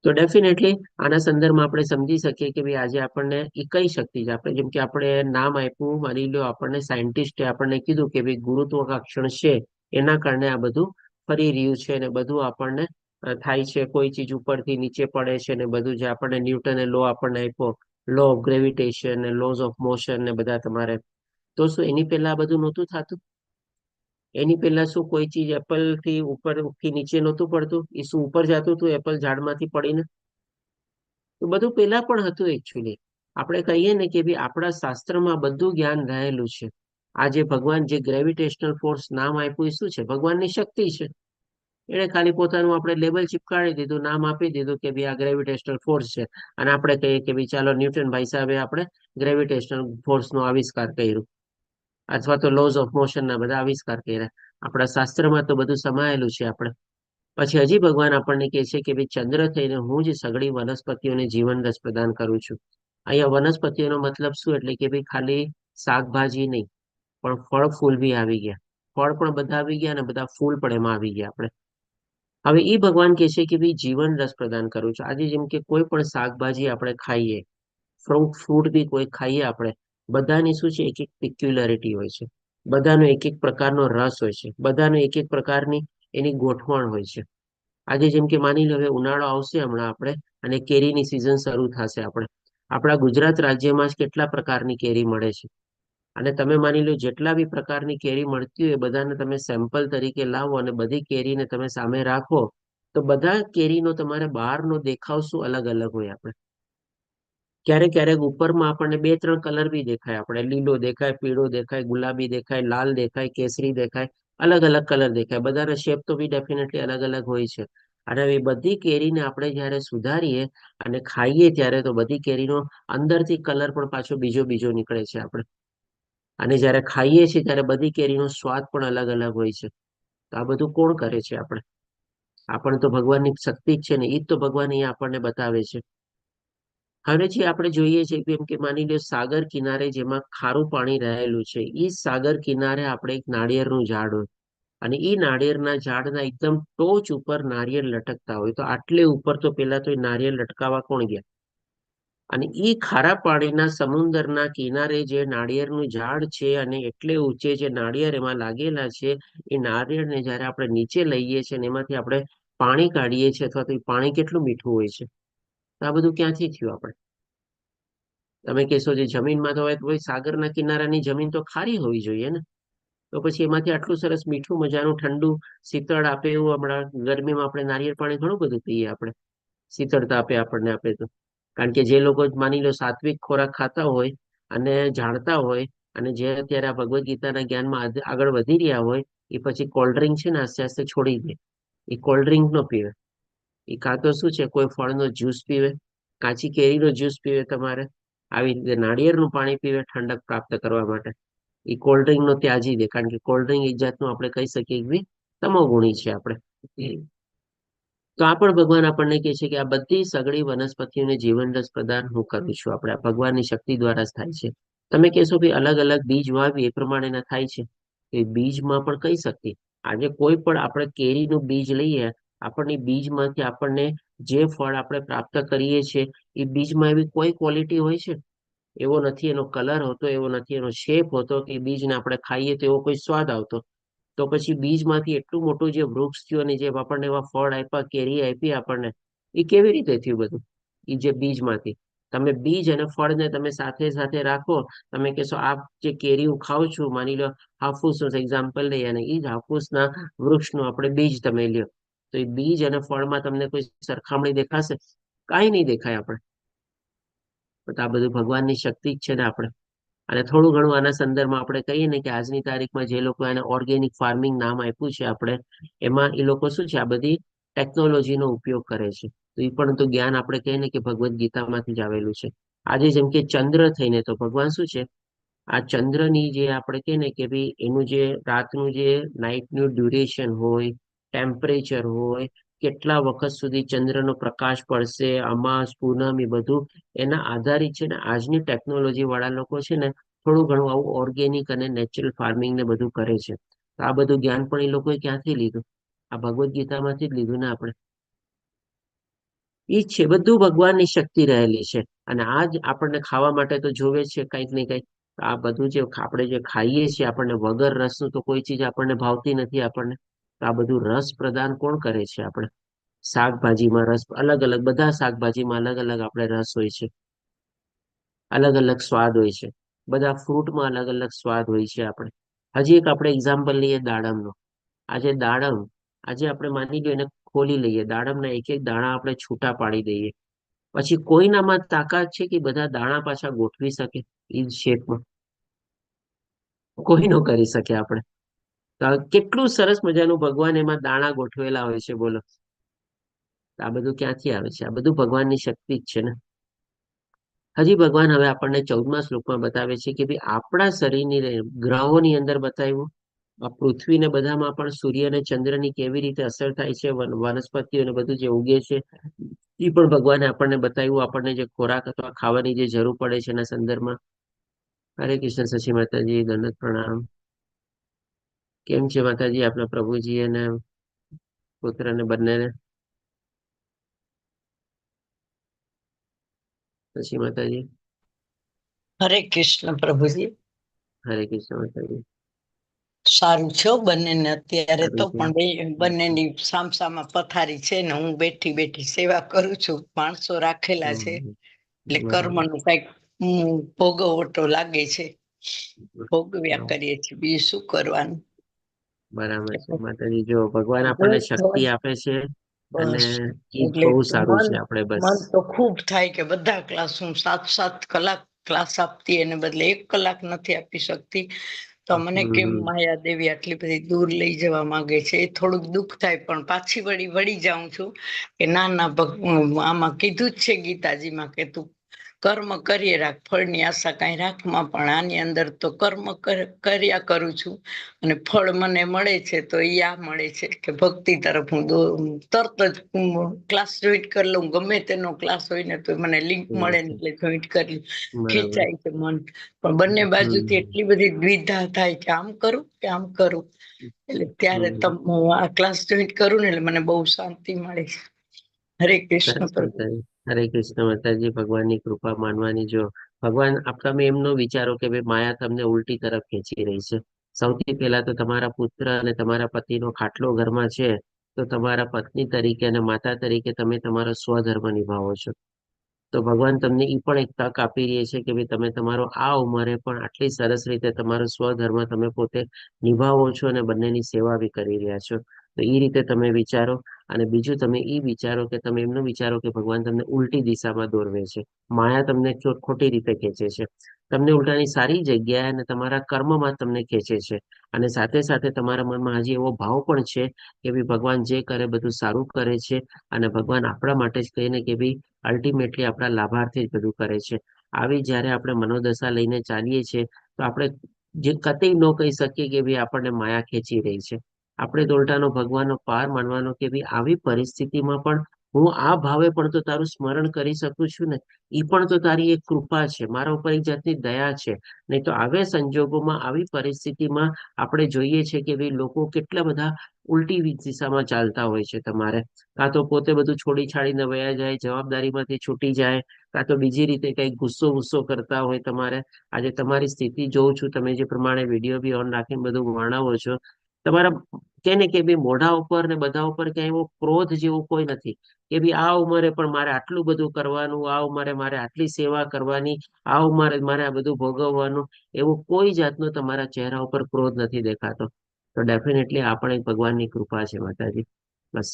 Speaker 2: તો ડેફિનેટલી આના સંદર્ભમાં આપણે સમજી શકીએ કે ભાઈ આજે આપણને એ કઈ શક્તિ છે. આપણે જેમ કે આપણે નામ આપ્યું, માની લો આપણને સાયન્ટિસ્ટે આપણને કીધું કે ભાઈ ગુરુત્વાકર્ષણ છે, એના કારણે આ બધું ફરી રહ્યું છે ને બધું આપણને થાય છે. કોઈ ચીજ ઉપરથી નીચે પડે છે ને બધું, જે આપણને ન્યૂટને લો આપણને આપ્યો, લો ઓફ ગ્રેવિટેશન ને લોઝ ઓફ મોશન ને બધા તમારે, તો શું એની પહેલા આ બધું નહોતું થતું? એની પહેલા શું કોઈ ચીજ એપલ થી ઉપરથી નીચે નહોતું પડતું? એ શું ઉપર જતું હતું એપલ ઝાડમાંથી પડીને? તો બધું પહેલા પણ હતું એકચ્યુઅલી. આપણે કહીએ ને કે ભાઈ આપણા શાસ્ત્રમાં બધું જ્ઞાન રહેલું છે. આજે ભગવાન જે ગ્રેવિટેશનલ ફોર્સ નામ આપ્યું એ શું છે? ભગવાનની શક્તિ છે. એને ખાલી પોતાનું આપણે લેબલ ચિપકાવી દીધું, નામ આપી દીધું કે ભાઈ આ ગ્રેવિટેશનલ ફોર્સ છે. અને આપણે કહીએ કે ભાઈ ચાલો ન્યૂટન ભાઈ સાહેબે આપણે ગ્રેવિટેશનલ ફોર્સનો આવિષ્કાર કર્યો, અથવા તો લોઝ ઓફ મોશન ના બધા આવિષ્કાર કર્યા. આપણા શાસ્ત્રમાં તો બધું સમાયેલું છે. આપણે પછી હજી ભગવાન આપણને કહે છે કે ભાઈ ચંદ્ર થઈને હું જ સગળી વનસ્પતિઓને જીવન રસ પ્રદાન કરું છું. અહીંયા વનસ્પતિઓનો મતલબ શું? એટલે કે ભાઈ ખાલી શાકભાજી નહીં, પણ ફળ ફૂલ બી આવી ગયા. ફળ પણ બધા આવી ગયા અને બધા ફૂલ પણ એમાં આવી ગયા. આપણે હવે એ ભગવાન કહે છે કે ભાઈ જીવન રસ પ્રદાન કરું છું. આજે જેમ કે કોઈ પણ શાકભાજી આપણે ખાઈએ, ફ્રૂટ બી કોઈ ખાઈએ, આપણે બધાની શું છે? એક એક પિક્યુલરિટી હોય છે. બધાનો એક એક પ્રકારનો રસ હોય છે. બધાનો એક એક પ્રકારની એની ગોઠવણ હોય છે. આજે જેમ કે માની લો હવે ઉનાળો આવશે હમણાં આપણે, અને કેરીની સિઝન શરૂ થશે. આપણે આપણા ગુજરાત રાજ્યમાં જ કેટલા પ્રકારની કેરી મળે છે. અને તમે માની લો જેટલા બી પ્રકારની કેરી મળતી હોય બધાને તમે સેમ્પલ તરીકે લાવો અને બધી કેરીને તમે સામે રાખો, તો બધા કેરીનો તમારે બહારનો દેખાવ શું અલગ અલગ હોય. આપણે ક્યારેક ક્યારેક ઉપરમાં આપણને 2-3 કલર બી દેખાય. આપણે લીલો દેખાય, પીળો દેખાય, ગુલાબી દેખાય, લાલ દેખાય, કેસરી દેખાય, અલગ અલગ કલર દેખાય. બધાના શેપ તો બી ડેફિનેટલી અલગ અલગ હોય છે. અને એ બધી કેરીને આપણે જ્યારે સુધારીએ અને ખાઈએ ત્યારે તો બધી કેરીનો અંદરથી કલર પણ પાછો બીજો બીજો નીકળે છે. આપણે અને જ્યારે ખાઈએ છીએ ત્યારે બધી કેરીનો સ્વાદ પણ અલગ અલગ હોય છે. તો આ બધું કોણ કરે છે? આપણને તો ભગવાનની શક્તિ જ છે ને, એ જ તો ભગવાન અહીંયા આપણને બતાવે છે. હવે જે આપણે જોઈએ છે કેમ કે માની લો સાગર કિનારે જેમાં ખારું પાણી રહેલું છે, એ સાગર કિનારે આપણે એક નાળિયેરનું ઝાડ હોય, અને એ નાળિયેરના ઝાડના એકદમ ટોચ ઉપર નારિયેળ લટકતા હોય. તો આટલે ઉપર તો પેલા તો એ નારિયેળ લટકાવવા કોણ ગયા? અને એ ખારા પાણીના સમુદ્રના કિનારે જે નાળિયેરનું ઝાડ છે, અને એટલે ઊંચે જે નાળિયેર એમાં લાગેલા છે, એ નાળિયેરને જ્યારે આપણે નીચે લઈએ છીએ અને એમાંથી આપણે પાણી કાઢીએ છીએ, અથવા તો એ પાણી કેટલું મીઠું હોય છે. તો આ બધું ક્યાંથી થયું? આપણે તમે કહેશો જે જમીનમાં તો હોય, સાગરના કિનારાની જમીન તો ખારી હોવી જોઈએ ને, તો પછી એમાંથી આટલું સરસ મીઠું મજાનું ઠંડુ શીતળ આપે એવું હમણાં ગરમીમાં આપણે નારિયેળ પાણી ઘણું બધું પીએ. આપણે શીતળતા આપે આપણને આપે તો. કારણ કે જે લોકો માની લો સાત્વિક ખોરાક ખાતા હોય અને જાણતા હોય, અને જે અત્યારે આ ભગવદ્ ગીતાના જ્ઞાનમાં આગળ વધી રહ્યા હોય, એ પછી કોલ્ડ ડ્રિંક છે ને આસ્તે આસ્તે છોડી દે. એ કોલ્ડ ડ્રિંક નો પીવે. એ કાં તો શું છે, કોઈ ફળનો જ્યુસ પીવે, કાચી કેરીનો જ્યુસ પીવે, તમારે આવી રીતે નાળિયેરનું પાણી પીવે ઠંડક પ્રાપ્ત કરવા માટે. એ કોલ્ડ ડ્રિંક નો ત્યાજી દે. કારણ કે કોલ્ડ ડ્રિંક એક જાતનું આપણે કહી શકીએ કે તમોગુણી છે. આપણે તો આ પણ ભગવાન આપણને કહે છે કે આ બધી સગળી વનસ્પતિઓને જીવન રસ પ્રદાન હું કરું છું. આપણે આ ભગવાનની શક્તિ દ્વારા જ થાય છે. તમે કહેશો કે અલગ અલગ બીજ વાવી એ પ્રમાણેના થાય છે. એ બીજમાં પણ કઈ શક્તિ. આજે કોઈ પણ આપણે કેરીનું બીજ લઈએ, આપણને બીજમાંથી આપણને જે ફળ આપણે પ્રાપ્ત કરીએ છીએ એ બીજમાં એવી કોઈ ક્વોલિટી હોય છે? એવો નથી એનો કલર હોતો, એવો નથી એનો શેપ હોતો કે બીજને આપણે ખાઈએ તો એવો કોઈ સ્વાદ આવતો. તો પછી બીજમાંથી એટલું મોટું જે વૃક્ષ થયું અને જે આપણને એવા ફળ આપ્યા, કેરી આપી આપણને, એ કેવી રીતે થયું બધું? એ જે બીજમાંથી તમે બીજ અને ફળને તમે સાથે સાથે રાખો. તમે કહેશો આ જે કેરી હું ખાઉં છું, માની લો હાફૂસ એક્ઝામ્પલ લઈએ, અને એ જ હાફૂસના વૃક્ષનું આપણે બીજ તમે લ્યો, તો એ બીજ અને ફળમાં તમને કોઈ સરખામણી દેખાશે? કાંઈ નહીં દેખાય આપણે. તો આ બધું ભગવાનની શક્તિ જ છે ને આપણે. અને થોડું ઘણું આના સંદર્ભમાં આપણે કહીએ ને કે આજની તારીખમાં જે લોકો એને ઓર્ગેનિક ફાર્મિંગ નામ આપ્યું છે આપણે, એમાં એ લોકો શું છે, આ બધી ટેકનોલોજીનો ઉપયોગ કરે છે. તો એ પણ તો જ્ઞાન આપણે કહીએ ને કે ભગવદ્ ગીતામાંથી જ આવેલું છે. આજે જેમ કે ચંદ્ર થઈને તો ભગવાન શું છે, આ ચંદ્રની જે આપણે કહીએ ને કે ભાઈ એનું જે રાતનું જે નાઇટનું ડ્યુરેશન હોય, ટેમ્પરેચર હોય, કેટલા વખત સુધી ચંદ્રનો પ્રકાશ પડશે, અમાસ પૂનમ, એ બધું એના આધારિત છે ને આજની ટેકનોલોજી વાળા લોકો છે ને થોડું ઘણું આવું ઓર્ગેનિક અને નેચરલ ફાર્મિંગ ને બધું કરે છે. તો આ બધું જ્ઞાન પણ એ લોકોએ ક્યાંથી લીધું? આ ભગવદ્ ગીતામાંથી જ લીધું ને આપણે. એ છે બધું ભગવાનની શક્તિ રહેલી છે. અને આ જ આપણને ખાવા માટે તો જોવે છે કંઈક ને કંઈક. આ બધું જે આપણે જે ખાઈએ છીએ, આપણને વગર રસનું તો કોઈ ચીજ આપણને ભાવતી નથી આપણને. તો આ બધું રસ પ્રદાન કોણ કરે છે? આપણે શાકભાજીમાં રસ, અલગ અલગ બધા શાકભાજીમાં અલગ અલગ આપણે રસ હોય છે, અલગ અલગ સ્વાદ હોય છે. બધા ફ્રૂટમાં અલગ અલગ સ્વાદ હોય છે. આપણે હજી એક આપણે એક્ઝામ્પલ લઈએ દાડમનો. આજે દાડમ, આજે આપણે માની લો એને ખોલી લઈએ, દાડમના એક એક દાણા આપણે છૂટા પાડી દઈએ, પછી કોઈનામાં તાકાત છે કે બધા દાણા પાછા ગોઠવી શકે એ શેપમાં? કોઈ ન કરી શકે આપણે. તો કેટલું સરસ મજાનું ભગવાન એમાં દાણા ગોઠવેલા હોય છે, બોલો. આ બધું ક્યાંથી આવે છે? આ બધું ભગવાનની શક્તિ જ છે ને. હજી ભગવાન હવે આપણને 14મા શ્લોકમાં બતાવે છે કે ભાઈ આપણા શરીરની ગ્રહોની અંદર બતાવ્યું, આ પૃથ્વીને બધામાં પણ સૂર્ય અને ચંદ્રની કેવી રીતે અસર થાય છે, વનસ્પતિઓ અને બધું જે ઉગે છે એ પણ ભગવાને આપણને બતાવ્યું. આપણને જે ખોરાક અથવા ખાવાની જે જરૂર પડે છે એના સંદર્ભમાં. હરે કૃષ્ણ શશી માતાજી, દંડવત પ્રણામ. કેમ છે માતાજી આપણા પ્રભુજી અને પુત્રને બંનેને? શશી માતાજી.
Speaker 6: હરે કૃષ્ણ પ્રભુજી.
Speaker 2: હરે કૃષ્ણ માતાજી.
Speaker 6: સારું છે બંનેને. અત્યારે તો
Speaker 2: સારું છે.
Speaker 6: પણ બંનેની સામસામા પથારી છે ને હું બેઠી બેઠી સેવા કરું છું. માણસો રાખેલા છે એટલે
Speaker 2: બરાબર.
Speaker 6: કર્મનું કઈક ભોગવટો લાગે છે, ભોગવ્યા કરીએ છીએ, બીજું શું કરવાનું.
Speaker 2: બરાબર છે માતાજી. જો ભગવાન આપણને શક્તિ
Speaker 6: બસ
Speaker 2: આપે છે અને
Speaker 6: બસ.
Speaker 2: એ
Speaker 6: એટલે
Speaker 2: બહુ સારું
Speaker 6: મન
Speaker 2: છે. આપણે બસ
Speaker 6: મન તો ખૂબ થાય કે બધા ક્લાસ હું 7-7 કલાક ક્લાસ આપતી એને બદલે 1 કલાક નથી આપી શકતી. તો મને કેમ
Speaker 2: હમ
Speaker 6: માયા દેવી આટલી બધી દૂર લઈ જવા માંગે છે, એ થોડુંક દુઃખ થાય. પણ પાછી વળી જાઉં છું કે ના ના, આમાં કીધું જ છે ગીતાજીમાં કે તું કર્મ કરીએ રાખ, ફળની આશા કઈ રાખમાં. પણ આની અંદર તો કર્મ કર્યા કરું છું અને ફળ મને મળે છે. તો એ આ મળે છે કે ભક્તિ તરફ હું તરત જ ક્લાસ જોઈન્ટ કરી લઉં. ગમે તેનો ક્લાસ હોય ને તો મને લિંક મળે ને એટલે જોઈન્ટ કરી
Speaker 2: બરાબર.
Speaker 6: ખેંચાય છે મન. પણ બંને બાજુથી
Speaker 2: હમ
Speaker 6: એટલી બધી દ્વિધા થાય કે આમ કરું કે આમ કરું. એટલે ત્યારે
Speaker 2: હમ
Speaker 6: હું આ ક્લાસ જોઈન્ટ કરું ને એટલે મને બહુ શાંતિ મળે છે. હરે કૃષ્ણ
Speaker 2: સરસ
Speaker 6: પ્રભુ.
Speaker 2: માતાજી. હરે કૃષ્ણ માતાજી. ભગવાનની કૃપા માનવાની. જો ભગવાન તમે એમ ન વિચારો કે ભાઈ માયા તમને ઉલટી તરફ ખેંચી રહી છે. સૌથી પહેલા તો તમારા પુત્ર અને તમારા પતિનો ખાટલો ઘરમાં છે, તો તમારા પત્ની તરીકે અને માતા તરીકે તમે તમારો સ્વધર્મ નિભાવો છો. તો ભગવાન તમને એ પણ એક તક આપી રહી છે કે ભાઈ તમે તમારો આ ઉંમરે પણ આટલી સરસ રીતે તમારો સ્વધર્મ તમે પોતે નિભાવો છો અને બંનેની સેવા બી કરી રહ્યા છો. તો એ રીતે તમે વિચારો. અને બીજું તમે એ વિચારો કે તમે એમનું વિચારો કે ભગવાન તમને ઉલટી દિશામાં દોરવે છે. માયા તમને ખોટી રીતે ખેંચે છે. તમને ઉલટાની સારી જગ્યાએ અને તમારા કર્મમાં તમને ખેંચે છે. અને સાથે સાથે તમારા મનમાં હજી એવો ભાવ પણ છે કે ભાઈ ભગવાન જે કરે બધું સારું કરે છે. અને ભગવાન આપણા માટે જ કહીને કે ભાઈ અલ્ટિમેટલી આપણા લાભાર્થી જ બધું કરે છે. આવી જયારે આપણે મનોદશા લઈને ચાલીએ છીએ તો આપણે જે કતઈ ન કહી શકીએ કે ભાઈ આપણને માયા ખેંચી રહી છે. આપણે તો ઉલટાનો ભગવાનનો પાર માનવાનો કે ભાઈ આવી પરિસ્થિતિમાં પણ હું આ ભાવે પણ તો તારું સ્મરણ કરી શકું છું ને, એ પણ તો તારી એક કૃપા છે, મારા ઉપર એક જાતની દયા છે. નહીં તો આવે સંજોગોમાં આવી પરિસ્થિતિમાં આપણે જોઈએ છે કે ભાઈ લોકો કેટલા બધા ઉલટી દિશામાં ચાલતા હોય છે. તમારે કાં તો પોતે બધું છોડી છાડીને વયા જાય, જવાબદારીમાંથી છૂટી જાય, કાં તો બીજી રીતે કઈ ગુસ્સો કરતા હોય. તમારે આજે તમારી સ્થિતિ જોઉં છું, તમે જે પ્રમાણે વિડીયો બી ઓન રાખીને બધું વર્ણવો છો, તમારા કે ને કે ભાઈ મોઢા ઉપર ને બધા ઉપર ક્યાંય એવો ક્રોધ જેવું કોઈ નથી કે ભાઈ આ ઉંમરે પણ મારે આટલું બધું કરવાનું, આ ઉંમરે મારે આટલી સેવા કરવાની, આ ઉંમરે મારે આ બધું ભોગવવાનું, એવું કોઈ જાતનો તમારા ચહેરા ઉપર ક્રોધ નથી દેખાતો. તો ડેફિનેટલી આ પણ એક ભગવાનની કૃપા છે માતાજી. બસ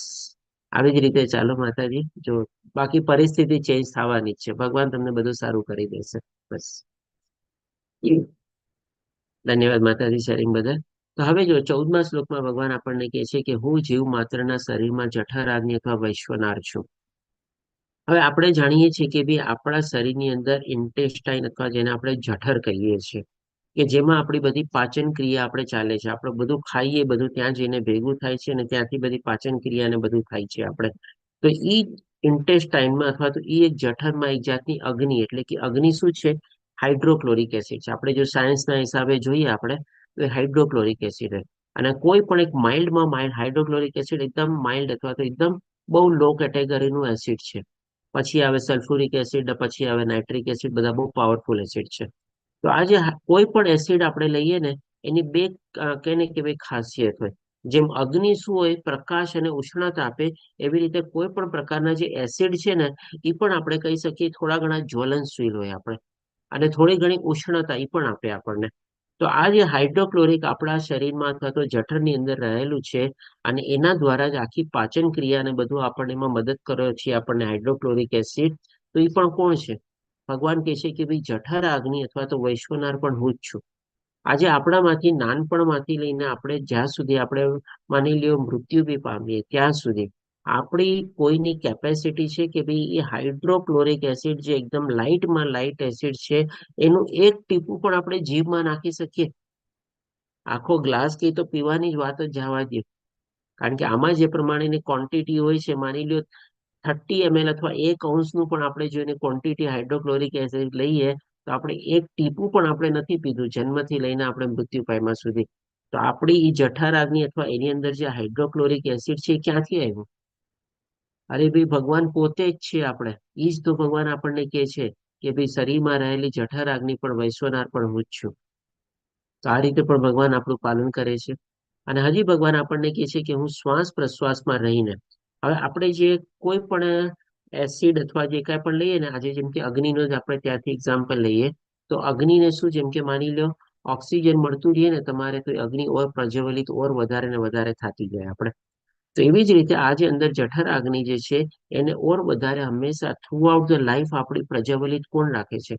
Speaker 2: આવી જ રીતે ચાલો માતાજી. જો બાકી પરિસ્થિતિ ચેન્જ થવાની જ છે, ભગવાન તમને બધું સારું કરી દેશે. બસ ધન્યવાદ માતાજી શેરિંગ બદલ. તો હવે જો 14મા શ્લોકમાં ભગવાન આપણને કહે છે કે હું જીવ માત્રના શરીરમાં જઠર અગ્નિ અથવા વૈશ્વનાર છું. હવે આપણે જાણીએ છીએ કે ભાઈ આપણા શરીરની અંદર ઇન્ટેસ્ટાઇન અથવા જેને આપણે જઠર કહીએ છીએ, કે જેમાં આપણી બધી પાચન ક્રિયા આપણે ચાલે છે. આપણે બધું ખાઈએ, બધું ત્યાં જઈને ભેગું થાય છે અને ત્યાંથી બધી પાચન ક્રિયા ને બધું થાય છે આપણે. તો ઈ ઇન્ટેસ્ટાઇનમાં અથવા તો ઈ એક જઠરમાં એક જાતની અગ્નિ, એટલે કે અગ્નિ શું છે? હાઇડ્રોક્લોરિક એસિડ છે. આપણે જો સાયન્સના હિસાબે જોઈએ આપણે તો એ હાઇડ્રોક્લોરિક એસિડ છે. અને કોઈ પણ એક માઇલ્ડમાં માઇલ્ડ હાઇડ્રોક્લોરિક એસિડ એકદમ માઇલ્ડ અથવા તો એકદમ બહુ લો કેટેગરીનું એસિડ છે. પછી આવે સલ્ફ્યુરિક એસિડ, પછી આવે નાઇટ્રિક એસિડ, બધા બહુ પાવરફુલ એસિડ છે. તો આ જે કોઈ પણ એસિડ આપણે લઈએ ને, એની બે કેને કે ભાઈ ખાસિયત હોય. જેમ અગ્નિ શું હોય? પ્રકાશ અને ઉષ્ણતા આપે. એવી રીતે કોઈ પણ પ્રકારના જે એસિડ છે ને, એ પણ આપણે કહી શકીએ થોડા ઘણા જ્વલનશીલ હોય આપણે, અને થોડી ઘણી ઉષ્ણતા એ પણ આપે આપણને. તો આ જે હાઇડ્રોક્લોરિક આપણા શરીરમાં અથવા તો જઠરની અંદર રહેલું છે, અને એના દ્વારા જ આખી પાચન ક્રિયાને બધું આપણને એમાં મદદ કરે છે આપણને હાઇડ્રોક્લોરિક એસિડ. તો એ પણ કોણ છે? ભગવાન કહે છે કે ભાઈ જઠર અગ્નિ અથવા તો વૈશ્વનાર પણ હું જ છું. આજે આપણામાંથી નાનપણમાંથી લઈને આપણે જ્યાં સુધી આપણે માની લ્યો મૃત્યુ બી પામીએ ત્યાં સુધી આપણી કોઈની કેપેસિટી છે કે ભાઈ એ હાઇડ્રોક્લોરિક એસિડ જે એકદમ લાઇટમાં લાઇટ એસિડ છે, એનું એક ટીપું પણ આપણે જીભમાં નાખી શકીએ? આખો ગ્લાસ કે તો પીવાની જ વાત જ જવા દે. કારણ કે આમાં જે પ્રમાણેની ક્વોન્ટિટી હોય છે, માની લ્યો 30 ml અથવા 1 અંશનું પણ આપણે જો એની ક્વોન્ટિટી હાઇડ્રોક્લોરિક એસિડ લઈએ, તો આપણે એક ટીપું પણ આપણે નથી પીધું જન્મથી લઈને આપણે મૃત્યુ પામ્યા સુધી. તો આપણી એ જઠરાગ્નિ અથવા એની અંદર જે હાઇડ્રોક્લોરિક એસિડ છે એ ક્યાંથી આવ્યું? અરે ભાઈ ભગવાન પોતે જ છે આપણે. એ જ તો ભગવાન આપણને કહે છે કે ભાઈ શરીરમાં રહેલી જઠરાગ્નિ પણ વૈશ્વનાર પણ હું જ છું. તો આ રીતે પણ ભગવાન આપણું પાલન કરે છે. અને હજી ભગવાન આપણને કહે છે કે હું શ્વાસ પ્રશ્વાસમાં રહીને, હવે આપણે જે કોઈ પણ એસિડ અથવા જે કાંઈ પણ લઈએ ને, આજે જેમ કે અગ્નિનો જ આપણે ત્યાંથી એક્ઝામ્પલ લઈએ, તો અગ્નિને શું, જેમ કે માની લો ઓક્સિજન મળતું રહીએ ને તમારે, તો અગ્નિ ઓર પ્રજ્વલિત ઓર વધારે ને વધારે થતી જાય આપણે. તો એવી જ રીતે આ જે અંદર જઠર અગ્નિ જે છે, એને ઓર વધારે હંમેશા થ્રુ આઉટ ધ લાઈફ આપણી પ્રજ્વલિત કોણ રાખે છે?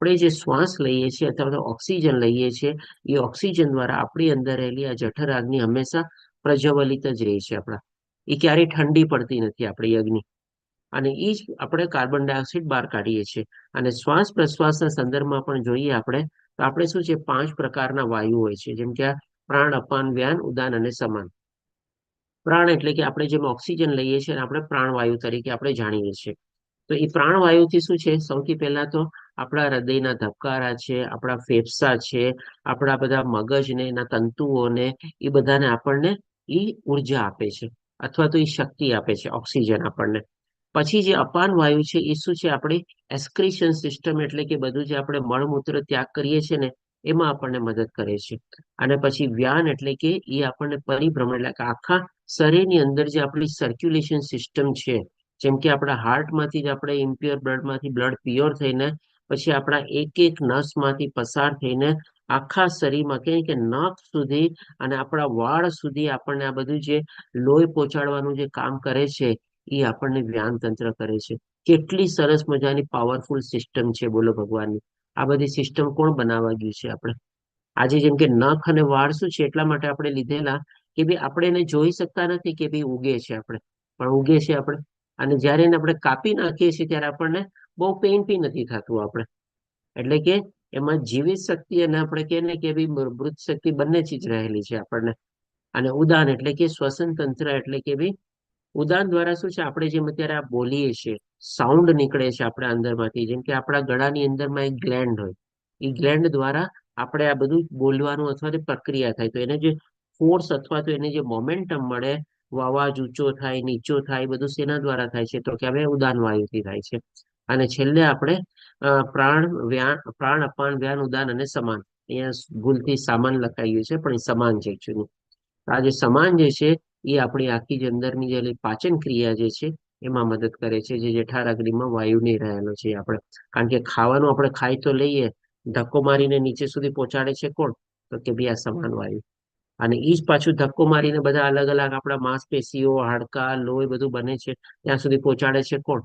Speaker 2: આપણે જે શ્વાસ લઈએ છીએ અથવા તો ઓક્સિજન લઈએ છીએ, એ ઓક્સિજન દ્વારા આપણી અંદર રહેલી આ જઠર અગ્નિ હંમેશા પ્રજ્વલિત જ રહે છે આપણા. એ ક્યારેય ઠંડી પડતી નથી આપણી અગ્નિ. અને એ જ આપણે કાર્બન ડાયોક્સાઇડ બહાર કાઢીએ છીએ. અને શ્વાસ પ્રશ્વાસના સંદર્ભમાં પણ જોઈએ આપણે, તો આપણે શું છે 5 પ્રકારના વાયુ હોય છે, જેમ કે પ્રાણ, અપાન, વ્યાન, ઉદાન અને સમાન. પ્રાણ એટલે કે આપણે જેમ ઓક્સિજન લઈએ છીએ આપણે પ્રાણવાયુ તરીકે આપણે જાણીએ છીએ. તો એ પ્રાણવાયુથી શું છે? સૌથી પહેલા તો આપણા હૃદયના ધબકારા છે, આપણા ફેફસા છે, આપણા બધા મગજને એના તંતુઓને, એ બધાને આપણને એ ઉર્જા આપે છે અથવા તો એ શક્તિ આપે છે ઓક્સિજન આપણને. પછી જે અપાન વાયુ છે એ શું છે? આપણી એસ્ક્રીશન સિસ્ટમ, એટલે કે બધું જે આપણે મળમૂત્ર ત્યાગ કરીએ છીએ ને, એમાં આપણને મદદ કરે છે. અને પછી વ્યાન એટલે કે એ આપણને પરિભ્રમણ, એટલે કે આખા શરીરની અંદર જે આપણી સર્ક્યુલેશન સિસ્ટમ છે, જેમ કે આપણા હાર્ટમાંથી જ આપણે ઇમ્પ્યોર બ્લડમાંથી બ્લડ પ્યોર થઈને પછી આપણા એક એક નસમાંથી પસાર થઈને આખા શરીરમાં કે નખ સુધી અને આપણા વાળ સુધી આપણને આ બધું જે લોહી પહોંચાડવાનું જે કામ કરે છે, એ આપણને વ્યાન તંત્ર કરે છે. કેટલી સરસ મજાની પાવરફુલ સિસ્ટમ છે બોલો ભગવાનની. આ બધી સિસ્ટમ કોણ બનાવવા ગયું છે આપણે? આજે જેમ કે નખ અને વાળ શું છે એટલા માટે આપણે લીધેલા કે ભાઈ આપણે એને જોઈ શકતા નથી કે ભાઈ ઉગે છે આપણે, પણ ઉગે છે આપણે. અને જયારે એને આપણે કાપી નાખીએ છીએ ત્યારે આપણને બહુ પેઇન બી નથી થતું આપણે. એટલે કે એમાં જીવિત શક્તિ અને આપણે કહે ને કે ભાઈ મૃત શક્તિ બંને ચીજ રહેલી છે આપણને. અને ઉદાન એટલે કે શ્વસન તંત્ર એટલે કે ભાઈ ઉદાન દ્વારા શું છે આપણે જેમ અત્યારે આ બોલીએ છીએ સાઉન્ડ નીકળે છે આપણા અંદરમાંથી જેમ કે આપણા ગળાની અંદરમાં એક ગ્લેન્ડ હોય એ ગ્લેન્ડ દ્વારા આપણે આ બધું બોલવાનું અથવા તો પ્રક્રિયા થાય તો એને જે ફોર્સ અથવા તો એને જે મોમેન્ટમ મળે અવાજ ઊંચો થાય નીચો થાય બધું શેના દ્વારા થાય છે તો કે હવે ઉદાન વાયુથી થાય છે અને છેલ્લે આપણે પ્રાણ અપાન વ્યાન ઉદાન અને સમાન અહીંયા ભૂલથી સામાન લખાયું છે પણ એ સમાન છે એકચ્યુઅલી આ જે સમાન જે છે એ આપણી આખી જે અંદરની જે પાચન ક્રિયા જે છે એમાં મદદ કરે છે જે જઠરાગ્નિમાં વાયુ નહીં રહેલો છે આપણે કારણ કે ખાવાનું આપણે ખાઈ તો લઈએ ધક્કો મારીને નીચે સુધી પહોંચાડે છે કોણ તો કે ભાઈ આ સમાન વાયુ અને એ જ પાછું ધક્કો મારીને બધા અલગ અલગ આપણા માંસપેશીઓ હાડકા લોહી બધું બને છે ત્યાં સુધી પહોંચાડે છે કોણ